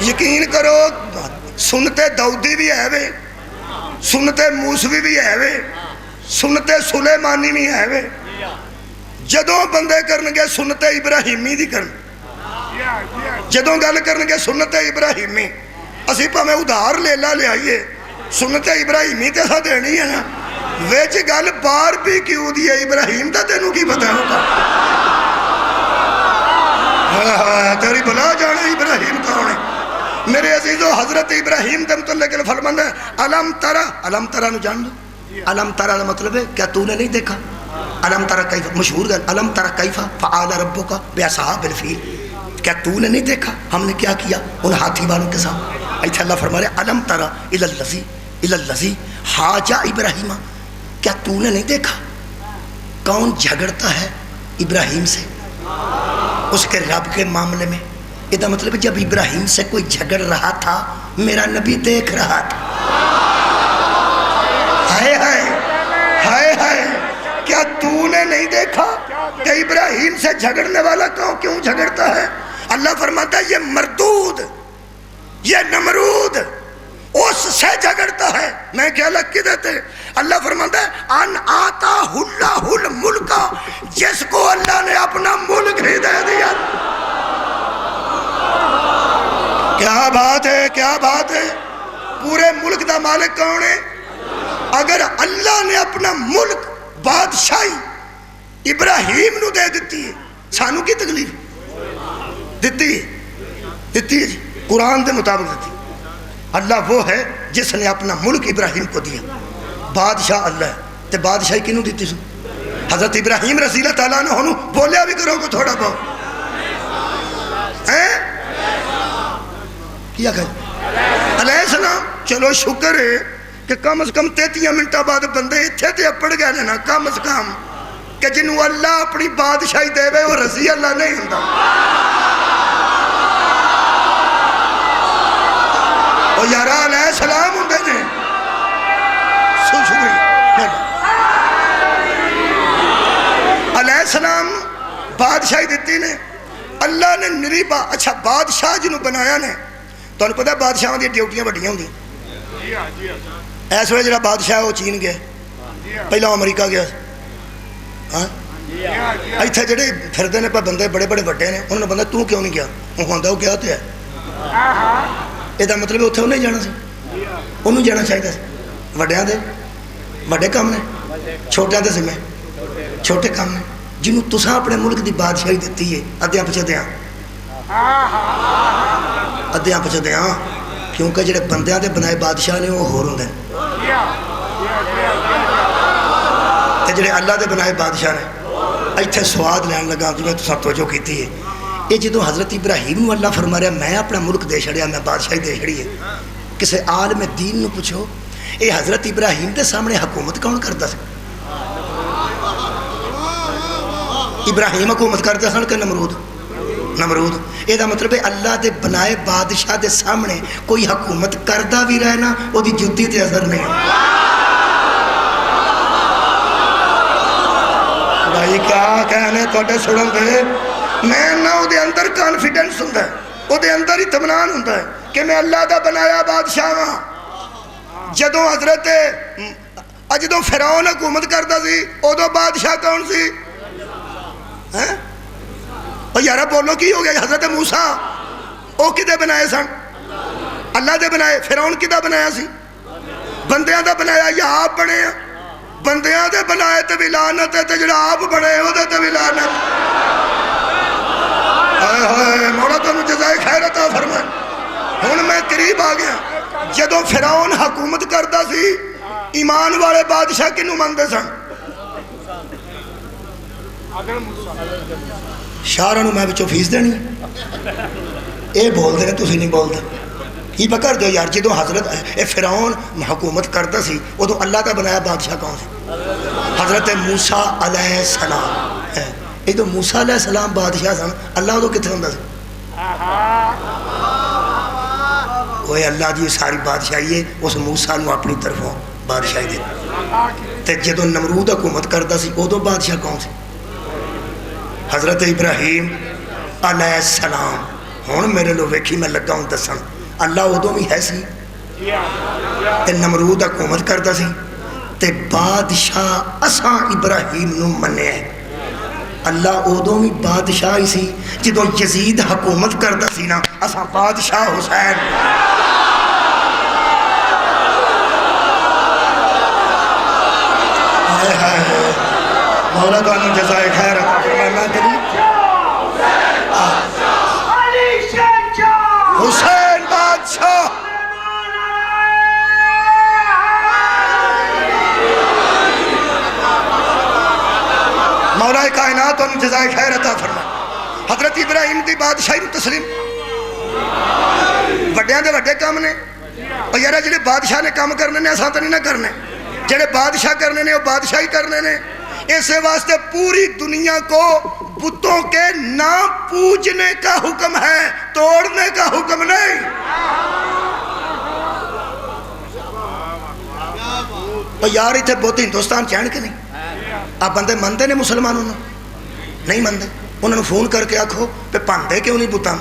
یقین کرو سنتے داؤدی بھی ہے وے, سنتے موسوی بھی ہے وے, سنتے سلیمانی بھی ہے وے. جدوں بندے کرنگے سنتے ابراہیمی دی کرن, جدوں گل کرنگے سنتے ابراہیمی. اسی پا میں ادھار لیلا لے آئیے سنتے ابراہیمی تے سا دینی ہے نا. ویچ گل بار بھی کیوں دیئے ابراہیم تا تینوں کی پتہ ہوگا. تیری بلا جانے ابراہیم کا ہونے. میرے عزیزو حضرت ابراہیم دے متعلق فرماند ہے علم ترا. علم ترا نو جان دو. علم ترا کا مطلب ہے کیا تو نے نہیں دیکھا. علم ترا کیفا مشہور گل. علم ترا کیفا فعال ربک باصحاب الفیل. کیا تو نے نہیں دیکھا ہم نے کیا کیا ان ہاتھی والوں کے ساتھ. ایتھے اللہ فرما رہے علم ترا الی الذی حاجہ ابراہیم. کیا تو نے نہیں دیکھا کون جھگڑتا ہے ابراہیم سے اس کے رب کے معاملے میں. یہ مطلب جب ابراہیم سے کوئی جھگڑ رہا تھا میرا نبی دیکھ رہا تھا. ہائے ہائے ہائے ہائے, کیا تو نے نہیں دیکھا کہ ابراہیم سے جھگڑنے والا کیوں جھگڑتا ہے. اللہ فرماتا ہے یہ مردود, یہ نمرود اس سے جھگڑتا ہے. میں کیا لگ کے دیتے. اللہ فرماتا ہے ان آتا اللہ الملک, جس کو اللہ نے اپنا ملک ہی دے دیا. کیا بات ہے, کیا بات ہے. پورے ملک دا مالک کون ہے. اگر اللہ نے اپنا ملک بادشاہی ابراہیم نو دے دیتی ہے سانو کی تکلیف دیتی ہے جی. قرآن دے مطابق دیتی. اللہ وہ ہے جس نے اپنا ملک ابراہیم کو دیا. بادشاہ اللہ ہے تے بادشاہی کنو دیتی سو. حضرت ابراہیم رضی اللہ تعالیٰ عنہ ہونو بولیا بھی کرو کو تھوڑا بہت کیا کہا علیہ السلام. چلو شکر ہے کہ کم از کم 33 منٹہ بعد بندے اتھے تے اپڑ گئے نا کم از کم کہ جنہوں اللہ اپنی بادشاہی دے وے وہ رضی اللہ نہیں ہوندا. وہ یارا علیہ السلام ہوندے نے علیہ السلام بادشاہی دیتی نے اللہ نے نری اچھا بادشاہ جنہوں بنایا نے. تو انہوں پتا بادشاہوں دی ڈیوٹیاں بڑھیاں ہوں دی. ایسے وقت جڑا بادشاہ ہے وہ چین گیا, پہلا امریکہ گیا. ایتھے جڑے پھردے نے پہ بندے بڑے بڑے وڈے نے انہوں نے بندہ تو کیوں نہیں گیا. وہ ہوندہ وہ کیا تو ہے. یہ مطلب ہے اتھے انہیں جانا سی, انہوں جانا چاہیے سی. وڈیاں دے وڈے کام نے, چھوٹیاں دے ذمہ چھوٹے کام نے. جنہوں تساں اپنے ملک دی بادشاہی دیتی ہے ادھیاں پچھے دیاں ادھیاں پچھے دیاں, کیونکہ جڑے بندیاں دے بنائے بادشاہ نے وہ ہور ہوندے تے جڑے اللہ دے بنائے بادشاہ نے. ایتھے سواد لین لگا جنہیں تساں توجہ کیتی ہے. یہ جدو حضرت ابراہیم اللہ فرما رہا میں اپنا ملک دے چھڑیا میں بادشاہی دے چھڑی ہے. کسے عالم دین نو پوچھو یہ حضرت ابراہیم دے سامنے حکومت کون کرتا سا. ابراہیم حکومت کرتا سن کہ نمرود. یہ مطلب ہے اللہ دے بنائے بادشاہ دے سامنے کوئی حکومت کردہ بھی رہنا وہ دی جتی تے اثر نہیں. بھائی کیا کہنے توڑے سڑن دے. میں نہ وہ دے اندر کانفیڈنس ہوں ہے, وہ دے اندر اطمینان ہوں ہے کہ میں اللہ دا بنایا بادشاہ ہاں. جدوں حضرت جدوں فرعون حکومت کرتا سی ادو بادشاہ کون سی. یارا بولو کی ہو گیا. حضرت موسیٰ وہ کدے بنائے سن اللہ دے بنائے. فرعون کدہ بنایا سی بندیاں دا بنایا یا آپ بنے ہیں. بندیاں دے بنائے تے بھی لعنت ہے تے جڑا آپ بنے وہ دے تے بھی لعنت. مولا تو جزائے خیر عطا فرمائے. ہن میں قریب آ گیا. جدوں فرعون حکومت کرتا سی ایمان والے بادشاہ کنوں مانتے سن؟ شاہراں میں بچوں فیس دینی اے بول دے تسی نہیں بولتے کی پکڑ دو یار جدو حضرت فرعون حکومت کرتا سی ادو اللہ کا بنایا بادشاہ کون سی؟ حضرت موسیٰ علیہ السلام یہ تو موسیٰ علیہ السلام بادشاہ سن اللہ ادو کتنے ہوندہ سی؟ وہ اللہ دی ساری بادشاہی ہے اس موسیٰ نو اپنی طرفوں بادشاہی دے تے جدو نمرود حکومت کرتا سی ادو بادشاہ کون سی؟ حضرت ابراہیم علیہ السلام ہون میرے لو ویکھی میں لگا ہوں دسن اللہ ادو بھی ہے سی تے نمرود حکومت کرتا سی تے بادشاہ اساں ابراہیم نو منے ہیں اللہ ادو بھی بادشاہ ہی سی جدو یزید حکومت کرتا سی نا اساں بادشاہ حسین مولا تو انہوں جزائے خیر عطا فرمائے میں حسین بادشاہ مولا کائنات انہوں جزائے خیر عطا فرمائے حضرت ابراہیم دی بادشاہی نو تسلیم وڈیاں دے وڈے کام نے اور یارہ جنہیں بادشاہ نے کام کرنے نے آسان تو نہیں نہ کرنے جنہیں بادشاہ کرنے نے وہ بادشاہی کرنے نے اسے واسطے پوری دنیا کو بتوں کے نہ پوجنے کا حکم ہے توڑنے کا حکم نہیں اور یار اتھے بہت ہندوستان چین کے نہیں آپ بندے مندے نے مسلمانوں نے نہیں مندے انہوں نے فون کر کے آکھو پہ پاندے کیوں نہیں بتاں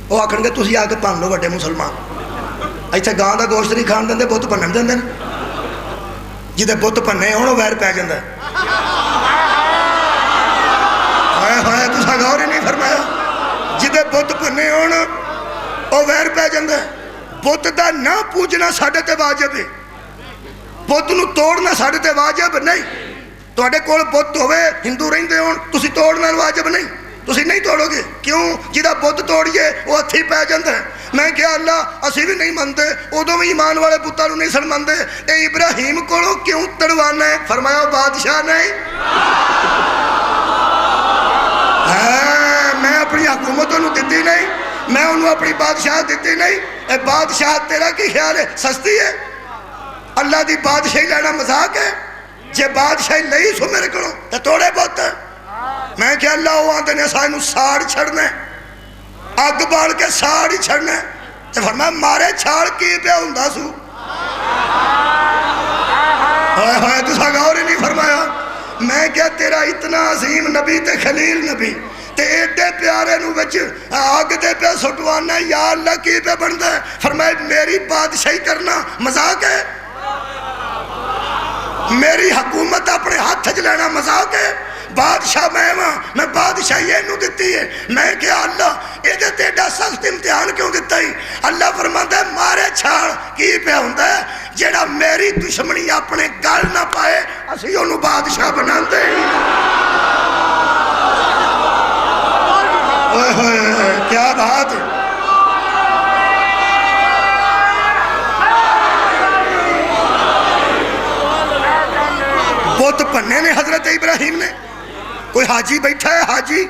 وہ آکھن گے تسی آکے پان لو وڈے مسلمان ایتھے گاں دا گوشت نہیں کھان دندے بہت پنن دندے جدے بت پنے ہونو ویر پہ جاندہ ہائے تسا غور ہی نہیں فرمایا جدے بت پنے ہونو او ویر پہ جاندہ بت دا نہ پوجنا ساڑھے تے واجب ہے بت نو توڑنا ساڑھے تے واجب نہیں تو اڈے کول بت ہوئے ہندو رہن دے ہون تسی توڑنا واجب نہیں تسی نہیں توڑو گے کیوں جدہ بت توڑیے وہ ہتھی پہ جاندہ ہے میں کیا اللہ اسی بھی نہیں مندے ادو بھی ایمان والے پتروں نہیں سن مندے اے ابراہیم کو کیوں تڑوانا ہے فرمایا بادشاہ نہیں میں اپنی حکومتوں نے دیتی نہیں میں انہوں اپنی بادشاہ دیتی نہیں اے بادشاہ تیرا کی خیال ہے سستی ہے اللہ دی بادشاہی لینا مذاق ہے جے بادشاہی لئی سو میرے کرو تو توڑے بہت ہے میں کیا اللہ وہ آندے نے سائنو ساڑ چھڑنے آگ بال کے ساڑی چھڑنے تو فرمایا مارے چھاڑ کی پہ ہوندہ سو ہوئے تو ساگاور ہی نہیں فرمایا میں کیا تیرا اتنا عظیم نبی تے خلیل نبی تے ایڈے پیارے نو بچ آگ دے پہ سٹوانا یا اللہ کی پہ بندہ ہے فرمایا میری بادشاہی کرنا مذاق ہے میری حکومت اپنے ہاتھ تھج لینا مذاق ہے بادشاہ میں بادشاہی انہوں دیتی ہے میں کیا اللہ یہ دیتے ایڈا سخت امتحان کیوں دیتا ہی اللہ فرماتا ہے مارے چھاڑ کی پہ ہوندہ ہے جیڑا میری دشمنی اپنے گال نہ پائے اسی انہوں بادشاہ بناتے ہیں کیا بات ہے بہت پنے نے حضرت ابراہیم نے کوئی حاجی بیٹھا ہے حاجی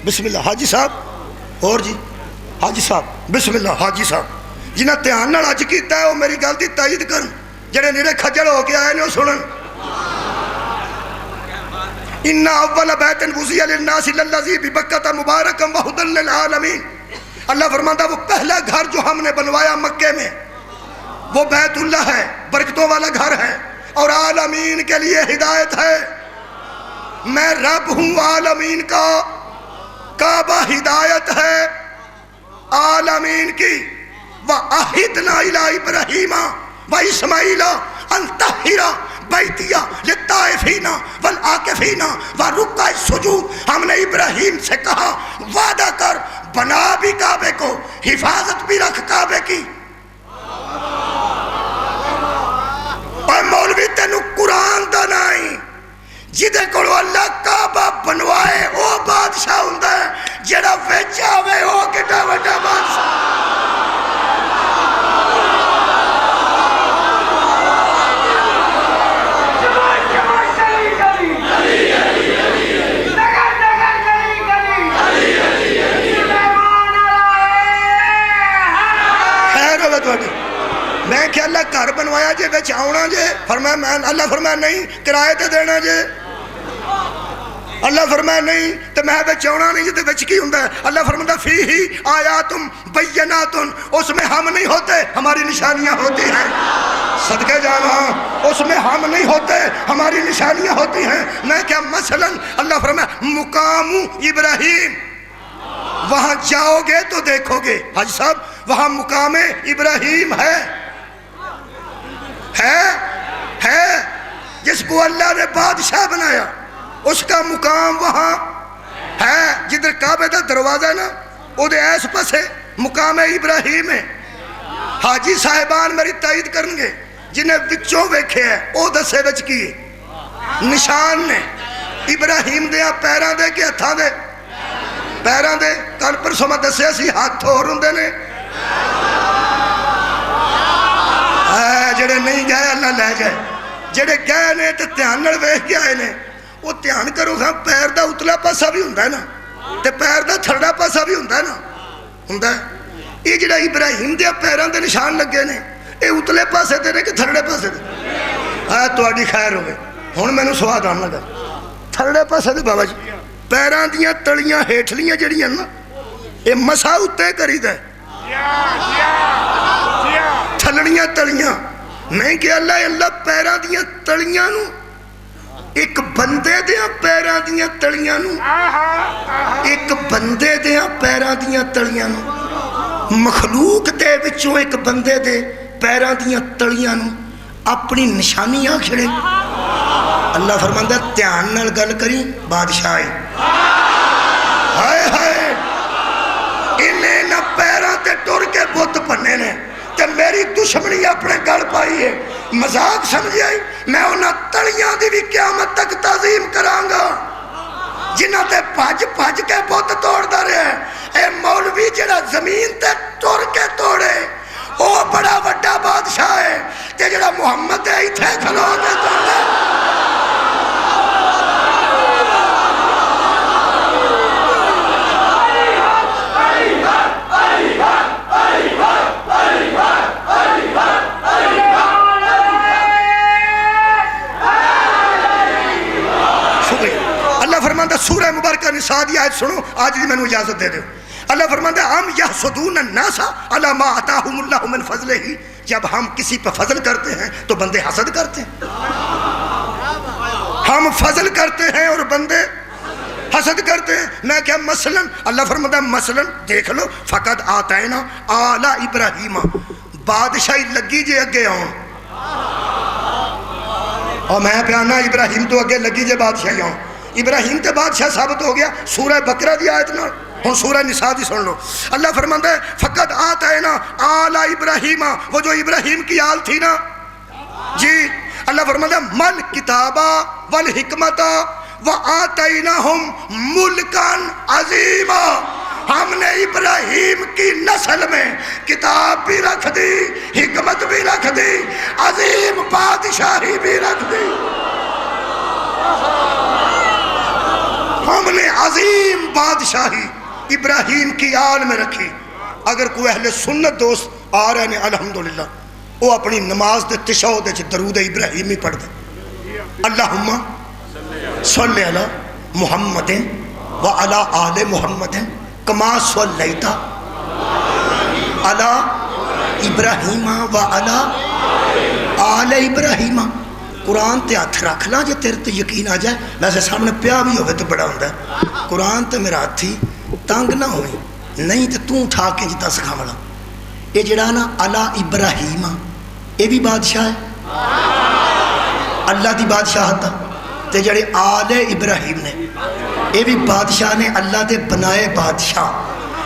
بسم اللہ حاجی صاحب اور جی حاجی صاحب بسم اللہ حاجی صاحب جنہ تیان نہ راج کیتا ہے وہ میری غلطی تائید کرن جنہیں نیرے کھجڑ ہو کے آئے نے وہ سنن اِنَّا اَوَّلَ بَيْتٍ وُزِيَ لِلنَّاسِ لَلَّذِي بِبَكَّةَ مُبَارَكًا وَهُدًى لِلْعَالَمِينَ اللہ فرماتا ہے وہ پہلا گھر جو ہم نے بنوایا مکے میں وہ بیت اللہ ہے برکتوں والا گھر ہے اور عالمین کے لیے ہدایت ہے میں رب ہوں عالمین کا کعبہ ہدایت ہے عالمین کی وَأَحِدْنَا إِلَىٰ إِبْرَاهِيمَ وَإِسْمَاعِيلَ أَن طَهِّرَ بَيْتِيَ لِلطَّائِفِينَ وَالْعَاكِفِينَ وَرُكَّعِ السُّجُودِ ہم نے ابراہیم سے کہا وعدہ کر بنا بھی کعبے کو حفاظت بھی رکھ کعبے کی اور مولوی تینو قرآن دا نہیں جدے کڑو اللہ کعبہ بنوائے او بادشاہ ہوندہ ہے جڑا ویچا ہوئے او کٹا وٹا بادشاہ میں کہ اللہ گھر بنوایا جے وچ آونا جے؟ فرمایا میں اللہ فرمایا نہیں کرائے تے دینا جے؟ اللہ فرمایا نہیں تو میں وچ آونا نہیں جے وچ کی ہوندا ہے؟ اللہ فرماتا فیہ آیاتم بینات، اس میں ہم نہیں ہوتے ہماری نشانیاں ہوتی ہیں۔ صدقے جانا اس میں ہم نہیں ہوتے ہماری نشانیاں ہوتی ہیں۔ میں کیا مثلا اللہ فرمایا مقام ابراہیم، وہاں جاؤ گے تو دیکھو گے حاجی صاحب وہاں مقام ابراہیم ہے جس کو اللہ نے بادشاہ بنایا، اس کا مقام وہاں ہے۔ جدھر کعبے دا دروازہ ہے نا او دے ایس پسے مقام ابراہیم ہے۔ حاجی صاحبان میری تائید کرنگے جنہیں وچوں ویکھے ہے او دسے وچ کی نشان نے ابراہیم دے پیراں دے کہ ہتھاں دے؟ پیراں دے۔ کل پرسوں میں دسے سی ہاتھ ہور ہوندے نے، جڑے نہیں گئے اللہ لے جائے، جڑے گئے نے تے دھیان نال ویکھ کے آئے نے۔ وہ دھیان کرو ہاں پیر دا اتلا پاسا بھی ہوندا ہے نا تے پیر دا تھڑا پاسا بھی ہوندا ہے نا، ہوندا ہے۔ یہ جڑا ابراہیم دے پیراں دے نشان لگے نے اے اتلے پاسے تے نے کہ تھڑے پاسے تے؟ تہاڈی خیر ہوے۔ ہن مینوں سواد آن لگا تھڑے پاسے تے بابا جی پیراں دیاں تلیاں ہیٹھلیاں جڑیاں نا اے مسا اُتے کری دے تھلڑیاں تلیاں۔ میں کہ اللہ پیراں دیاں تلیاں نو ایک بندے دیاں پیراں دیاں تلیاں نو، ایک بندے دیاں پیراں دیاں تلیاں نو، مخلوق دے وچوں ایک بندے دے پیراں دیاں تلیاں نو اپنی نشانی آکھڑے۔ اللہ فرماندا ہے دھیان نال گل کری بادشاہ ہائے ہائے انہیں نہ پیراں تے ٹر کے بت بننے نے تے میری دشمنی اپنے گل پائی ہے۔ مذاق سمجھے آئی؟ میں انہاں تلیاں دی بھی قیامت تک تعظیم کرانگا جنہاں تے پھج کے بت توڑ دا رہے۔ اے مولوی جڑا زمین تے ٹر کے توڑے او بڑا وڈا بادشاہ ہے تے جڑا محمد ہے ایتھے کھلو کے توڑے۔ سورہ مبارکہ نساء دی آیت سنو، آج دی میں نے اجازت دے دے۔ اللہ فرماتا ہے ام یحسدون الناس علی ما آتاہم اللہ من فضلہ، جب ہم کسی پہ فضل کرتے ہیں تو بندے حسد کرتے ہیں۔ ہم فضل کرتے ہیں اور بندے حسد کرتے ہیں۔ میں کیا مثلا اللہ فرماتا ہے مثلا دیکھ لو فقد آتینا آل ابراہیم، بادشاہی لگی جے اگے آن، اور میں پیانا ابراہیم تو اگے لگی جے بادشاہی آن۔ ابراہیم تے بادشاہ ثابت ہو گیا سورہ بقرہ دی آیت نال۔ ہن سورہ نساء دی سن لو۔ اللہ فرماتا ہے فقد آتینا آل ابراہیم، وہ جو ابراہیم کی آل تھی نا جی، اللہ فرماتا ہے مل کتابا والحکمت وآتیناہم ملکان عظیما، ہم نے ابراہیم کی نسل میں کتاب بھی رکھ دی، حکمت بھی رکھ دی، عظیم بادشاہی بھی رکھ دی۔ ہم نے عظیم بادشاہی ابراہیم کی آل میں رکھی۔ اگر کوئی اہل سنت دوست آ رہے ہیں الحمدللہ وہ اپنی نماز دے تشہد وچ درود ابراہیمی پڑھ دے، اللہم صلی علی محمد وعلی آل محمد کما صلیت علی ابراہیم وعلی آل ابراہیم۔ قرآن تے ہاتھ رکھ لا جے تیرے تے یقین آ جائے، ویسے سامنے پیا بھی ہوئے تو بڑا ہوندہ ہے۔ قرآن تے میرا ہاتھی تنگ نہ ہوئی، نہیں تے توں اٹھا کے جتا سکھا ملا۔ یہ جڑا نا علی ابراہیم یہ بھی بادشاہ ہے، اللہ دی بادشاہ تھا۔ تے جڑے آل ابراہیم نے یہ بھی بادشاہ نے، اللہ دے بنائے بادشاہ۔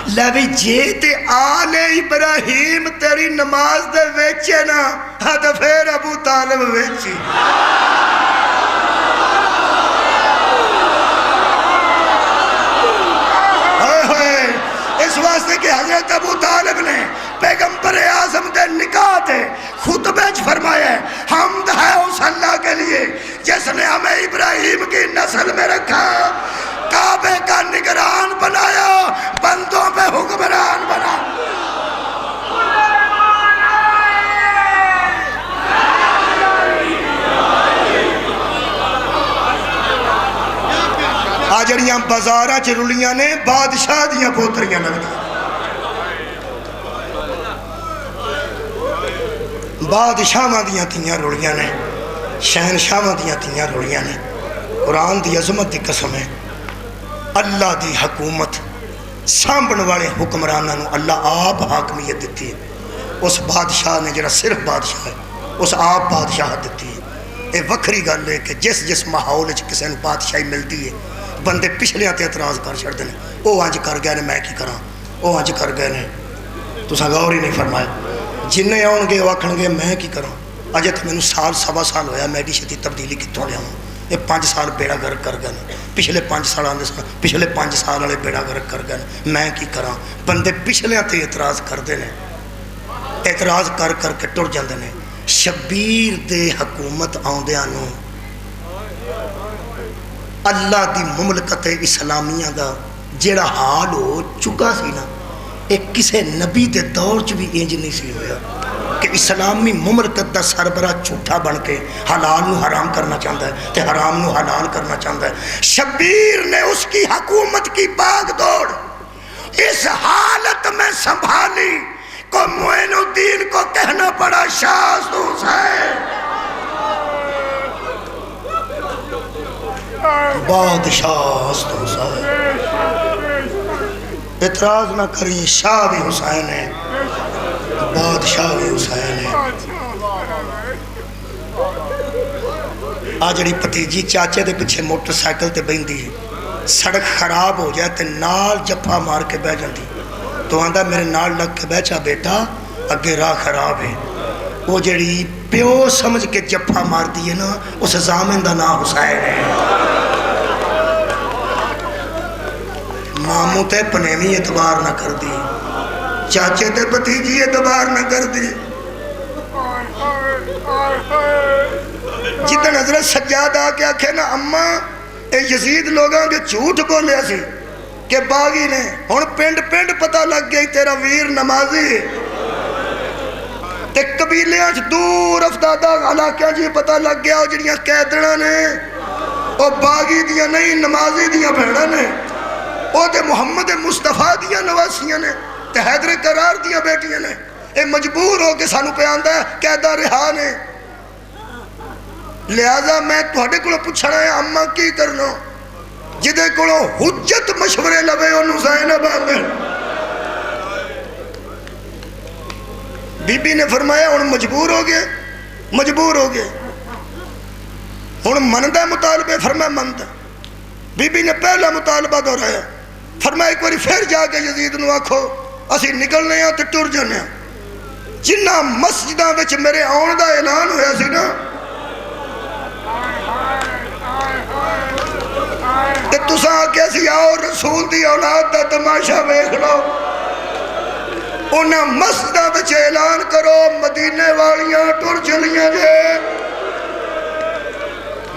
لے بھی جے تے آل ابراہیم تیری نماز دے ویچے نا ہاں تو پھر ابو طالب ویچی۔ اس واسطے کہ حضرت ابو طالب نے پیغمبر اعظم دے نکاح تے خطبے فرمایا ہے حمد ہے اس اللہ کے لیے جس نے ہمیں ابراہیم کی نسل میں رکھا، کعبے کا نگران بنایا، بندوں پہ حکمران بنا۔ دیاں بازاراں چ رلیاں نے بادشاہ دیاں پوتریاں لگدیاں بادشاہاں دیاں تیاں رلیاں نے شہنشاہاں دیاں تیاں رلیاں نے قرآن دی عظمت دی قسم ہے اللہ دی حکومت سامبن والے حکمرانوں اللہ آپ حاکمیت دیتی ہے اس بادشاہ نے جڑا صرف بادشاہ ہے اس آپ بادشاہ دیتی ہے یہ وکھری گل ہے کہ جس ماحول کسی نے بادشاہی ملتی ہے بندے پچھلیاں تے اعتراض کر چھڑتے ہیں وہ انج کر گئے نے میں کی کراں وہ انج کر گئے نے تساں غور ہی نہیں فرمایا جن آؤ گے وہ آکھن گے میں کی کراں اجے تو مینوں سال سوا سال ہویا میں ایڈی چھتی تبدیلی کتوں لیا یہ 5 سال بیڑا گرک کر گئے پچھلے 5 سال آدھے سن پچھلے 5 سال والے بیڑا گرک کر گئے میں کی کراں بندے پچھلیاں تے اعتراض کرتے ہیں اعتراض کر کر کے ٹر جاندے نے شبیر دے حکومت آندیاں نو اللہ دی مملکت اسلامیہ دا جیڑا حال ہو چکا سی نا ایک کسے نبی دے دور چ بھی انج نہیں سی ہویا کہ اسلامی مملکت دا سربراہ جھوٹا بن کے حلال نو حرام کرنا چاہتا ہے تے حرام نو حلال کرنا چاہتا ہے شبیر نے اس کی حکومت کی باغ دوڑ اس حالت میں سنبھالی کو معین الدین کو کہنا پڑا شاہ حسین بادشاہ حسین اعتراض نہ کریے شاہ بھی حسین ہے بادشاہ بھی حسین ہے آج جڑی پتیجی چاچے دے پیچھے موٹر سائیکل تے بہندی ہے سڑک خراب ہو جائے تے نال جفا مار کے بہ جاندی تو آندہ میرے نال لگ کے بیچا بیٹا اگے راہ خراب ہے وہ جڑی پیو سمجھ کے جفا مار دیئے نا اس زامن دا نام حسین ہے ماموں تے پنیمی اعتبار نہ کر دی چاچے تے بھتیجی اعتبار نہ کر دی جتن حضرت سجاد آ کے آکھے نا اماں اے یزید لوگاں کے جھوٹ بولے سی کہ باغی نے ہن پنڈ پنڈ پتہ لگ گئی تیرا ویر نمازی تے قبیلیاں دور افدادہ علاقیاں جی پتہ لگ گیا او جڑیاں قیدڑاں نے او باغی دیاں نہیں نمازی دیاں بھیڑاں نے او تے محمد مصطفیٰ دیاں نواسیاں نے تے حیدر قرار دیاں بیٹیاں نے اے مجبور ہو کے سانو پہ آندہ ہے قیدہ رہا نے لہذا میں تھوڑے کو پوچھنا ہے اماں کی کرنا جدے کو حجت مشورے لبے انہوں زینب آمین بی بی نے فرمایا انہوں مجبور ہو گئے انہوں مندہ مطالبے فرمایا مندہ بی بی نے پہلا مطالبہ دہرایا فرمایا ایک باری پھر جا کے یزید نو آکھو اسی نکلنے ہیں تے ٹر جانے ہیں جنہ مسجداں وچ میرے آن دا اعلان ہویا سی نا تے تساں آکھیا سی آؤ رسول دی اولاد دا تماشا ویکھ لو انہاں مسجداں وچ اعلان کرو مدینے والیاں ٹر چلیاں جے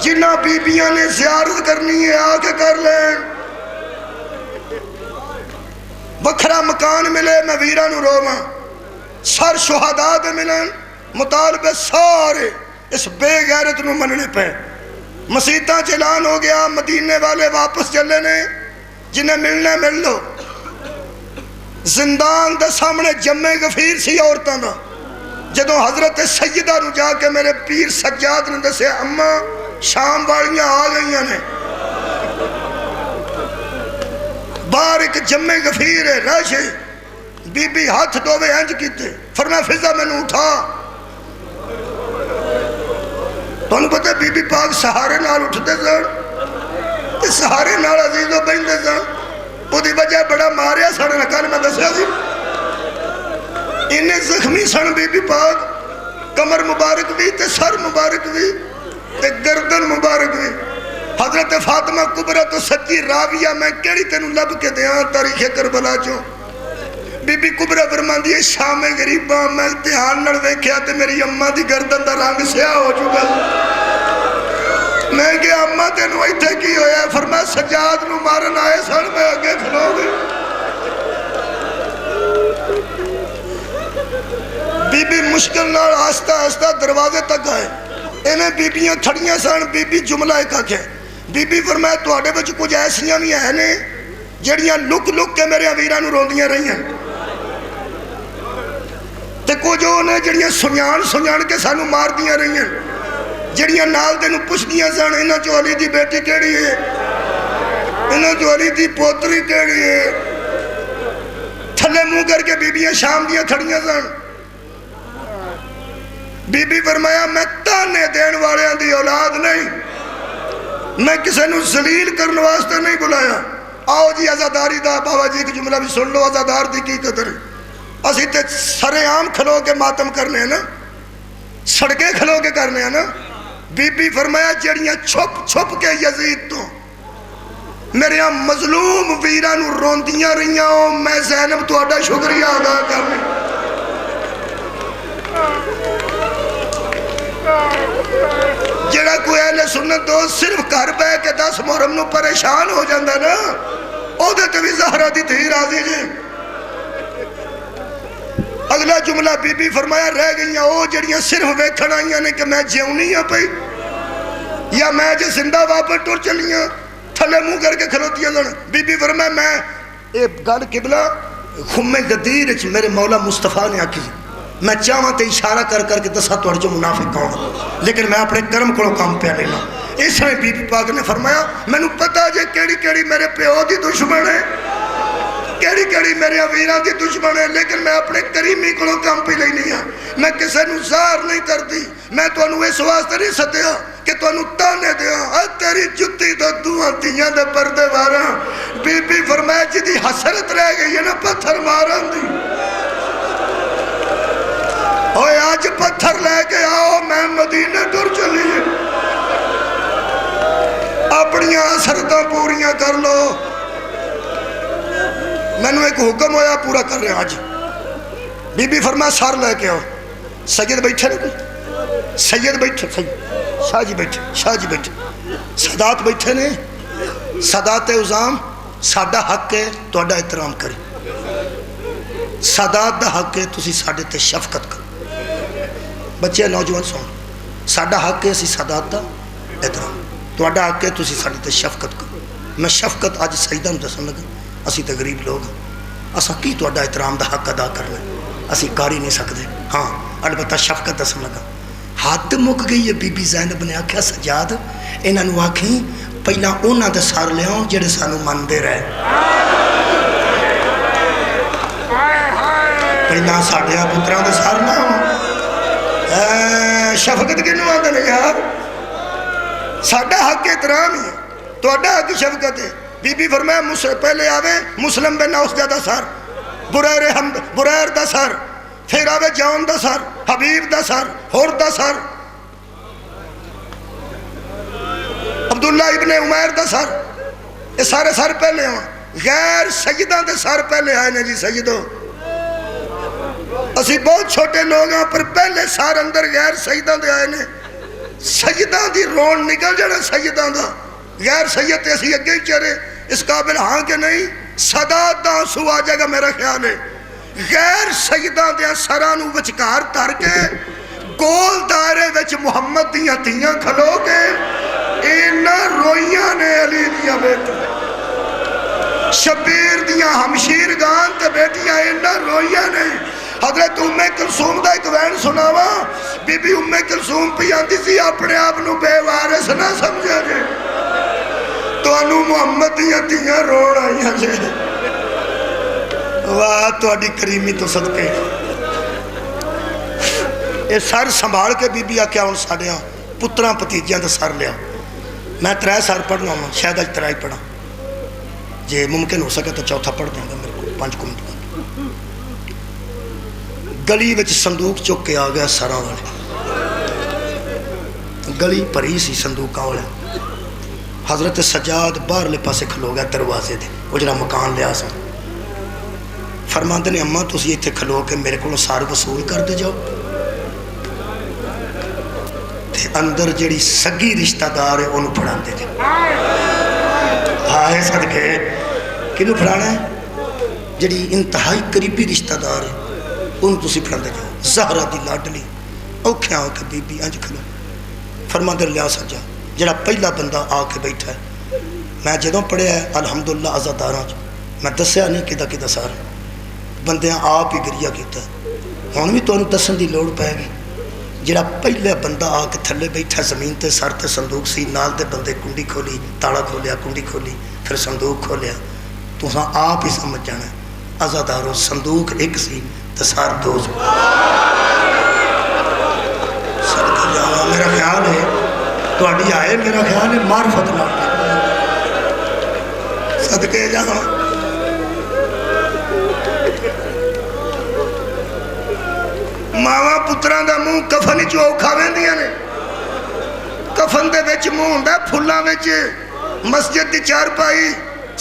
جنہ بیبیاں نے زیارت کرنی ہے آکے کر لیں بکھرا مکان ملے میں ویران روما سر شہداء دے ملن مطالبے سارے اس بے غیرت نو مننے پہ مسیطہ چلان ہو گیا مدینے والے واپس چلے نے جنہیں ملنے مل لو زندان دے سامنے جمع غفیر سی عورتاں دا جدوں حضرت سیدہ نو جا کے میرے پیر سجاد نے دسے اماں شام والیاں آ گئیاں نے باہر ایک جمع غفیر ہے راشے بی بی ہاتھ دووے انج کیتے فرمایا فضا میں نے اٹھا تو انہوں پتہ بی بی پاک سہارے نال اٹھتے سن سہارے نال عزیزوں بہندے سن وہ دی وجہ بڑا ماریا سن رکھان میں دسیا سی انہیں زخمی سن بی بی پاک کمر مبارک بھی تے سر مبارک بھی تے گردن مبارک بھی حضرت فاطمہ کبرہ تو سچی راویہ میں کیڑی تینوں لب کے دیاں تاریخ کربلا چوں بی بی کبرہ فرمان دیئے شام غریباں میں دھیان نڑ دیکھیا تے میری اممہ دی گردن دا رنگ سیاہ ہو چکا میں کہ اممہ تینوں ایتھے کی ہویا ہے فرمایا سجاد نو مارن آئے سن میں آگے کھلو گئی بی بی مشکل نال آستہ آستہ دروازے تک آئے انہیں بی بیاں کھڑیاں سن بی بی جملہ ایک آکھے بی بی فرمایا تواڈے وچ کچھ ایسیاں بھی ہیں نے جڑیاں لک لک کے میرے ویراں نوں روندیاں رہیاں تے کچھ وہ نے جڑیاں سنجان کے سانوں مار دیاں رہیاں جڑیاں نال تینوں پوچھدیاں سن انہاں چوں علی دی بیٹی کیڑی ہے انہاں چوں علی دی پوتری کیڑی ہے تھلے منہ کر کے بیبیاں شام دیاں کھڑیاں سن بی بی فرمایا میں تانے دین والیاں دی اولاد نہیں میں کسے نوں ذلیل کرنے واسطے نہیں بلایا آؤ جی عزاداری دا بابا جی کی جملہ بھی سن لو عزادار دی کی قدر اسی تے سرے عام کھلو کے ماتم کرنے ہیں نا سڑکیں کھلو کے کرنے ہیں نا بی بی فرمایا جڑیاں چھپ چھپ کے یزید تو میرے ہاں مظلوم ویران روندیاں رہیاں ہوں میں زینب تو اڈا شکریہ ادا کرنے جڑا کوئی اہل سنت دو صرف گھر بے کے 10 محرم نو پریشان ہو جاندہ نا او دے تے بھی زہرہ دی تھی راضی جی اگلا جملہ بی بی فرمایا رہ گئیاں او جڑیاں صرف ویکھن آئیاں نے کہ میں جیونی ہاں پئی یا میں جے زندہ واپس ٹر چلیاں تھلے منہ کر کے کھلوتیاں لڑ بی بی فرمایا میں ایک گل قبلہ خم غدیر میرے مولا مصطفیٰ نے آکی میں چاہاں تے اشارہ کر کر کے دسا توڑ جو منافق ہوں لیکن میں اپنے کرم کو کام پہ لینا اس میں بی بی پاک نے فرمایا میں نے پتا جے کیڑی کیڑی میرے پیو دی دشمن ہے کیڑی کیڑی میرے ویران دی دشمن ہے لیکن میں اپنے کریمی کو کام پہ لینی ہاں میں کسے نو زار نہیں کرتی میں تو انہوں اس واسطے نہیں ستیا کہ تو انہوں تانے دیا اے تیری جتی تو دعا تیاں دے پردے وارا بی بی فرمایا جی دی حسرت رہ گئی ہے نا پتھر ماران دی اوے آج پتھر لے کے آؤ میں مدینہ ٹر چلی اپنیاں حسرتاں پوریاں کر لو میں نے ایک حکم ہویا پورا کر رہے ہیں آج بی بی فرمایا سار لے کے آؤ سید بیٹھے نا کوئی سید بیٹھے شاہ جی بیٹھے شاہ جی بیٹھے سادات بیٹھے نے سادات عظام ساڈا حق ہے تو اڈا احترام کریں سادات دا حق ہے تسی ساڈے تے شفقت کریں بچے نوجوان سن ساڈا حق ہے اسی سادات دا احترام تو اڈا حق ہے تسی ساڈے تے شفقت کریں میں شفقت آج سیدہ نو دسن لگا اسی تے غریب لوگ اسا کی تو اڈا احترام دا حق ادا کرنا اسی کر ہی نہیں سکتے ہاں البتہ شفقت دسن لگا ہاتھ مک گئی ہے بی بی زینب نے آکھیا سجاد انہاں نو آکھیں پہلا انہاں دے سار لے آؤ جڑے سانو مندے رہے پہلا ساڈے پتراں دے سار نہ شفقت کنوں آندے نے یار ساڈا حق احترام ہے تو اڈا حق شفقت ہے بی بی فرمایا پہلے آوے مسلم بن اوسجہ دا سر بریر دا سر پھر آوے جون دا سر حبیب دا سر ہور دا سر عبداللہ ابن عمیر دا سر یہ سارے سر پہلے ہوں غیر سیدان دے سر پہلے آئے نے جی سیدوں اسی بہت چھوٹے لوگ ہیں پر پہلے سار اندر غیر سیدان دے آئے نے سیدان دی رون نکل جانا سیدان دا غیر سید تے اسی اگے ہی چرے اس قابل ہاں کہ نہیں صدات دا آنسو آ جائے گا میرا خیال ہے غیر سیدان دیا سرانو وچکار تر کے گول دائرے وچ محمد دیاں تیاں کھلو کے اینا رویاں نے علی دیاں بیٹی شبیر دیاں ہمشیر گان تے بیٹیاں اینا رویاں نے حضرت کلثوم دا ایک وین سناوا بی بی کلثوم پہ آندی سی اپنے آپ نو بے وارث نہ سمجھا جے تو انو محمد دیاں تیاں روڑ آئیاں جے واہ تو اڈی کریمی تو صدقے اے سر سنبھال کے بی بی آکیا ان ساڑے ہاں پتران پتیجیاں دا سر لیا میں 3 سال پڑھنا ہوں شاید آج 3 ہی پڑھا جے ممکن ہو سکے تو چوتھا پڑھ دیں گا میرے کو 5 منٹ کا گلی وچ صندوق چک کے آ گیا سراں والے گلی پری سی صندوقاں والے حضرت سجاد باہر لے پاسے کھلو گیا دروازے دے وہ جڑا مکان لیا سا فرماندے نے اماں تسی ایتھے کھلو کے میرے کو سار وصول کر دے جاؤ تے اندر جڑی سگی رشتہ دار ہے انہوں پڑھا دے جاؤ آئے صدقے کنوں پڑھانا ہے جڑی انتہائی قریبی رشتہ دار ہے ان تسی پڑھا دے جاؤ زہرہ دی لاڈلی اوکھیاں ہو کے بی بی انج کھلو فرماندے لیا سجا جڑا پہلا بندہ آ کے بیٹھا ہے. میں جدوں پڑھیا ہے الحمدللہ عزاداراں میں دسیا نہیں کدا کدا سار بندیاں آپ ہی گریہ کیتا ہے. ہن بھی تانوں دسن دی لوڑ پے گی. جڑا پہلا بندہ آ کے تھلے بیٹھا زمین تے سر تے صندوق سی نال دے بندے کنڈی کھولی تالا کھولیا کنڈی کھولی پھر صندوق کھولیا. تساں آپ ہی سمجھ جانا عزادارو صندوق ایک سی تے سر دو سی. صدقے جاواں میرا خیال ہے تہاڈی آئے میرا خیال ہے معرفت نال صدقے جاواں. ماواں پتراں دا منہ کفن چ اوکھا ویندیاں نے. کفن دے وچ منہ ہوندا پھلاں وچ مسجد دی چارپائی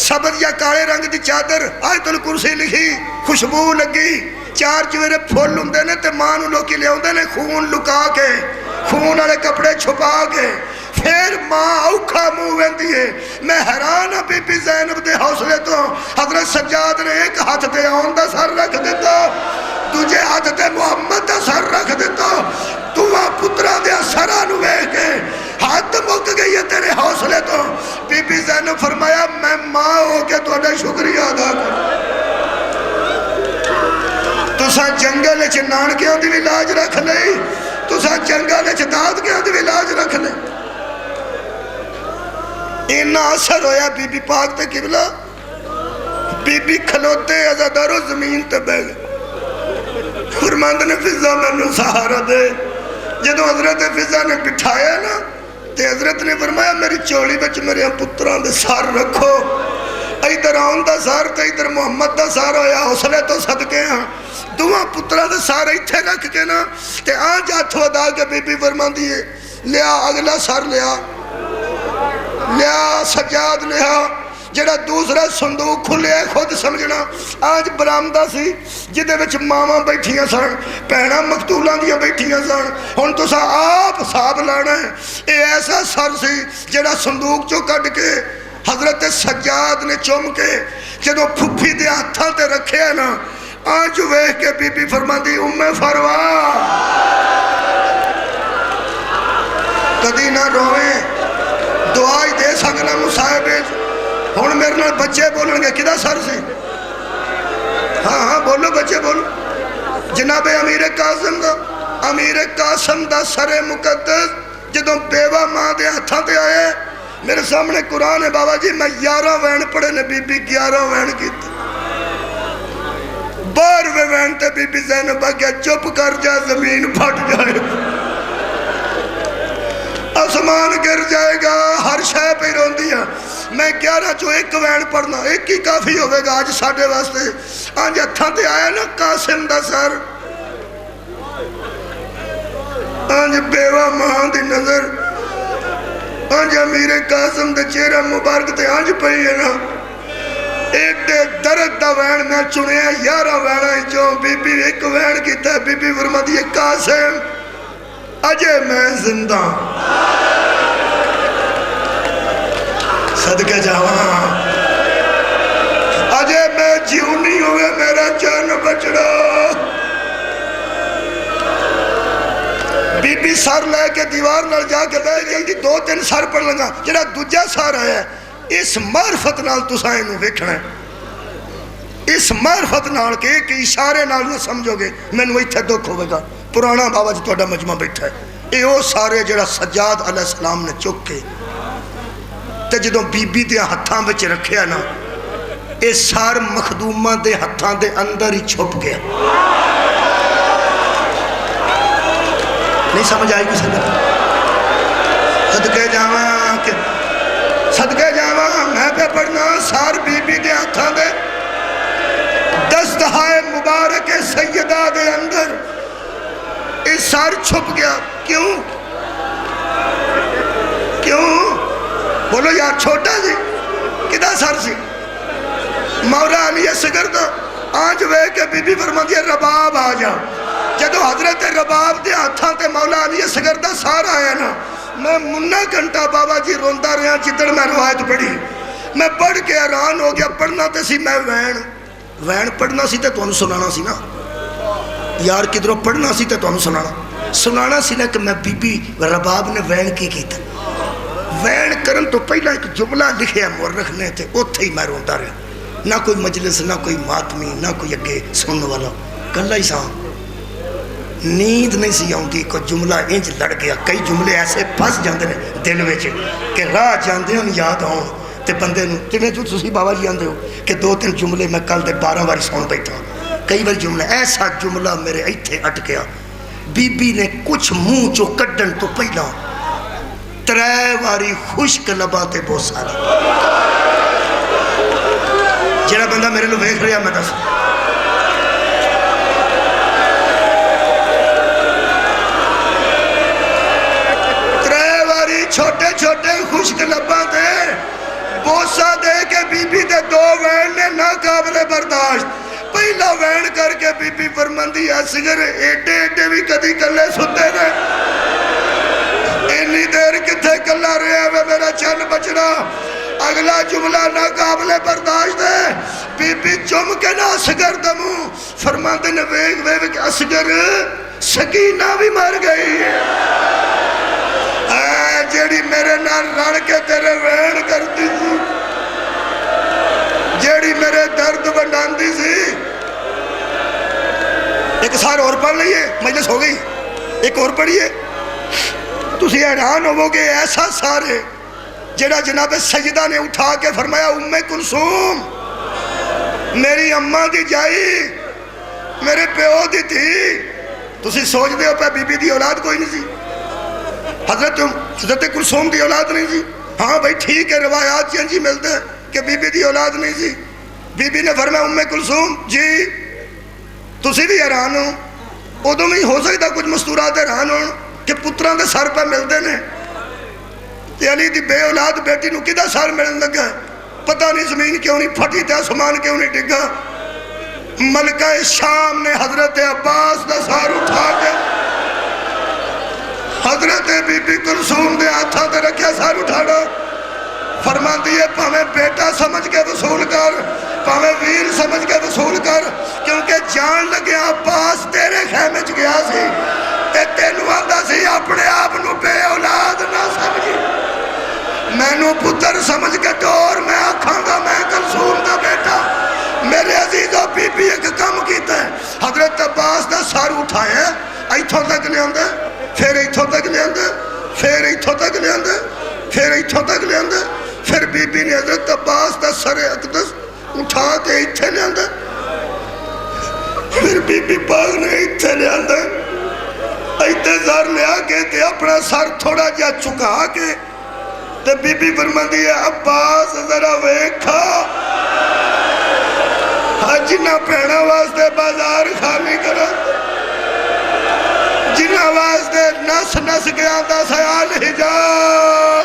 سبز یا کالے رنگ دی چادر آیت الکرسی لکھی خوشبو لگی چار چویرے پھول ہوندے نے تے ماں نوں لوکی لیاوندے نے خون لکا کے خون والے کپڑے چھپا کے پھر ماں اوکھا منہ ویندی ہے. میں حیران ہاں بی بی زینب دے حوصلے تو. حضرت سجاد نے ایک ہاتھ تے آن دا سر رکھ دیتا دوجے ہاتھ تے محمد دا سر رکھ دیتا. تواں پترا دے سراں نوں ویکھ کے ہاتھ مک گئی ہے تیرے حوصلے تو. بی بی زینب فرمایا میں ماں ہو کے تہاڈا شکریہ ادا کر. تساں جنگل وچ نانکیاں دی بھی لاج رکھ لئی تساں جنگل وچ دادکیاں دی بھی لاج رکھ لئی. اینا اثر ہویا بی بی پاک تے قبلہ. بی بی کھلوتے عزادارو زمین تے بہ گئے. فرماند نے فضا میں سہارا دے. جدو حضرت فضا نے بٹھایا نا تے حضرت نے فرمایا میری چوڑی بچ میرے پتران دے سار رکھو. ادھر آن دا سار تے ادھر محمد دا سار ہویا. حوصلے تو صدقے ہاں دواں پتران دے سار ایتھے رکھ کے نا تے آج ہاتھو ادا کے بی بی فرماندی ہے لیا اگلا سار لیا سجاد لیا. جڑا دوسرا صندوق کھلے خود سمجھنا آج برامدہ سی جدے وچ ماما بیٹھیاں سن پہنا مقتولاں دیاں بیٹھیاں سن. ہن تساں آپ حساب لانا ہے اے ایسا سر سی جڑا صندوق چو کڈ کے حضرت سجاد نے چوم کے جدو پھپھی دے ہاتھاں تے رکھے نا آج ویکھ کے بی بی فرماندی ام فروا کدی نہ رویں دعا ہی دے سکنا مصاحبے. ہن میرے نال بچے بولن گے کدا سر سی. ہاں بولو بچے بولو. جناب امیر قاسم دا سر مقدس جدوں بیوہ ماں دے ہاتھاں تے آئے میرے سامنے قرآن ہے بابا جی میں 11 وین پڑھے نے بی بی 11 وین کیتے. 12ویں وین تے بی بی زینب آگیا چپ کر جا زمین پھٹ جائے آسمان گر جائے گا ہر شے پہ روندیاں. میں 11 چو ایک وین پڑھنا ایک ہی کافی ہوئے گا آج ساڑھے واسطے. آج ہتھاں تے آیا نا قاسم دا سر آج بیوہ ماں دی نظر آج امیر قاسم دے چہرہ مبارک تے آج پہی ہے نا ایک دے درد دا وین میں چنے 11 وین آئی جو بی بی ایک وین کیتا ہے. بی بی فرما دی قاسم اجے میں زندہ صدقے جاواں اجے میں جیونی ہوئے میرا جان بچڑا. بی بی سر لے کے دیوار نال جا کے بے جلدی 2-3 سر پڑھ لگا. جڑا دوجہ سر ہے اس معرفت نال تساں اینوں ویکھنا ہے. اس معرفت نال کے ایک اشارے نال نہ سمجھو گے مینوں ایتھے دکھ ہوے گا. پرانا بابا جی تہاڈا مجمع بیٹھا ہے اے او سارے جڑا سجاد علیہ السلام نے چک کے تے جدوں بی بی دے ہتھاں وچ رکھیا نا اے سار مخدوماں دے ہتھاں دے اندر ہی چھپ گیا. نہیں سمجھ آئی کسی نے. صدقے جاواں میں پہ پڑھنا سار بی بی دے ہتھاں دے دستہائے مبارک سیدہ دے اندر اس سار چھپ گیا. کیوں بولو یار چھوٹا جی کدھا سر سی مولا علی اصغر دا. آج وے کے بی بی فرما دیا رباب آ جا. جدو حضرت رباب دے ہاتھاں تے مولا علی اصغر دا سار آیا نا میں منہ گھنٹہ بابا جی روندہ رہا جدڑ میں روایت پڑھی. میں پڑھ کے حیران ہو گیا. پڑھنا تے سی میں وین پڑھنا سی تے تانوں سنانا سی نا یار کدھروں پڑھنا سی تے تانوں سنانا سی نا کہ میں بی بی رباب نے وین کی کیتا وین کرن تو پہلا ایک جملہ لکھیا مورخ نے تے اوتھے ہی میں روندا رہا، نہ کوئی مجلس نہ کوئی ماتمی نہ کوئی اگے سننے والا، کلا ہی ساں، نیند نہیں سی آؤندی، کوئی جملہ انج لڑ گیا، کئی جملے ایسے پھس جاندے نے دل وچ کہ راہ جاندے ہن یاد آؤن تے بندے نوں جویں تسی بابا جی آندے ہو کہ 2-3 جملے میں کل دے 12 واری سن بیٹھا، کئی بار جملہ ایسا جملہ میرے ایتھے اٹکیا، بی بی نے کچھ منہ چو کڈن تو پہلا 3 واری خشک لباں تے بوسا لگا۔ جڑا بندہ میرے لو ویکھ رہا میں دس، چھوٹے چھوٹے خشک لباں دے بوسا دے کے بی بی دے 2 وین نے ناقابل برداشت، پہلا وین کر کے بی بی فرماندی اصغر ایڈے ایڈے بھی کدی کلے ستے نے، اتنی دیر کتھے کلا رہے ہوئے میرا چن بچنا، اگلا جملہ ناقابل برداشت ہے، بی بی چم کے نا اصغر دمو فرماندے نے ویگ ویگ اصغر سکینہ بھی مر گئی ہے، جیڑی میرے نال رڑ کے تیرے وین کرتی سی، جیڑی میرے درد بناندی سی۔ ایک سار اور پڑھ لئیے، مجلس ہو گئی، ایک اور پڑھئیے، تسی حیران ہوو گے ایسا سارے جیڑا جناب سجدہ نے اٹھا کے فرمایا ام کلثوم میری اماں دی جائی میرے پیو دی تھی، تسی سوچ دے ہو پہ بی بی دی اولاد کوئی نہیں سی، حضرت کلثوم دی اولاد نہیں سی، ہاں بھائی ٹھیک ہے روایات چینجی ملتے ہیں کہ بی بی دی اولاد نہیں سی، بی بی نے فرمایا ام کلثوم جی تسی بھی حیران ہو، ادو میں ہو سکتا کچھ مستورات حیران ہو کہ پتران دے سر پہ ملتے ہیں، تے علی دی بے اولاد بیٹی نو کدھا سر ملن لگا، پتہ نہیں زمین کیوں نہیں پھٹی تے آسمان کیوں نہیں ڈگا، ملکہ شام نے حضرت عباس دا سر اٹھا کے حضرت بی بی کلثوم دے ہاتھاں تے رکھیا سر اٹھانا، فرما دیئے پاویں بیٹا سمجھ کے وصول کر، پاویں ویر سمجھ کے وصول کر، کیونکہ جان لگیا عباس تیرے خیمے چ گیا سی، تے تینوں آندا سی اپنے آپ نو بے اولاد نہ سمجھی، میں نو پتر سمجھ کے ٹور میں آکھاں گا میں کلثوم دا بیٹا، میرے عزیزوں بی بی ایک کم کیتا ہے، حضرت عباس دا سر اٹھائے ایتھوں تک لے آندے، پھر ایتھوں تک لے آندے، پھر ایتھوں تک لے آندے، پھر ایتھوں تک لے آندے، پھر بی بی نے حضرت عباس دا سر اقدس اٹھا کے ایتھے لے آندے، پھر بی بی پاک نے ایتھے لے آندے، ایتھے زر لے آکے تے اپنا سر تھوڑا جا چکا کے تے بی بی فرماندی ہے عباس ذرا ویکھا جنہ پیڑا واسطے بازار خالی کرا، جنہ واسطے نس نس گیا دا سیال حجاب،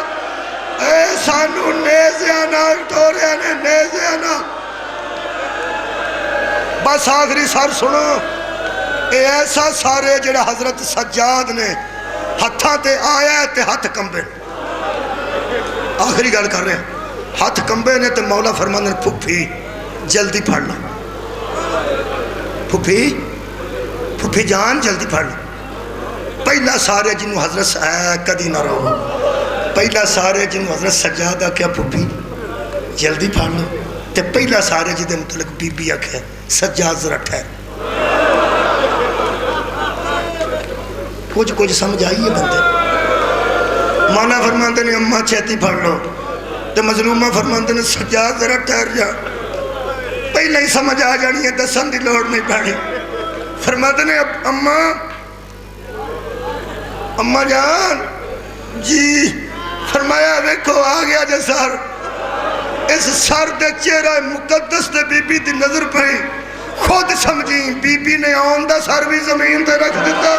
اے سانو نیزیانا ٹوریا نے نیزیانا، بس آخری سر سنو، اے ایسا سارے جڑا حضرت سجاد نے ہتھاں تے آیا تے ہتھ کمبے، آخری گل کر رہے ہیں، ہتھ کمبے نے تے مولا فرماندے نے پھپھی جلدی پڑھ لو، پھپھی جان جلدی پڑھ لو، پہلا سارے جنہوں حضرت کدی نہ رہو، پہلا سارے جنہوں حضرت سجادہ کیا پھپھی جلدی پڑھ لو، تے پہلا سارے جدے متعلق بی بی آکھے سجاد ذرا ٹھہر، کچھ سمجھ آئیے بندے، مانا فرماندے نے اماں چھیتی پڑھ لو، تے مظلومہ فرماندے نے سجاد ذرا ٹھہر جا، پہلے ہی سمجھ آ جانی ہے دسن دی لوڑ نہیں پڑی، فرماندے نے اماں جان جی، فرمایا ویکھو آ گیا جے سر، اس سر دے چہرہ مقدس دے بی بی دی نظر پئی، خود سمجھی بی بی نے آن دا سر بھی زمین تے رکھ دیتا،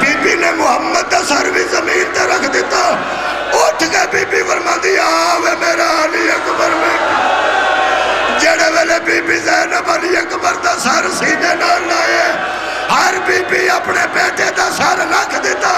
بی بی نے محمد دا سر بھی زمین تے رکھ دیتا، اٹھ کے بی بی فرماندی آوے میرا علی اکبر میں، جڑے ویلے بی بی زینب علی اکبر دا سر سینے نہ لائے، ہر بی بی اپنے بیٹے دا سر رکھ دیتا،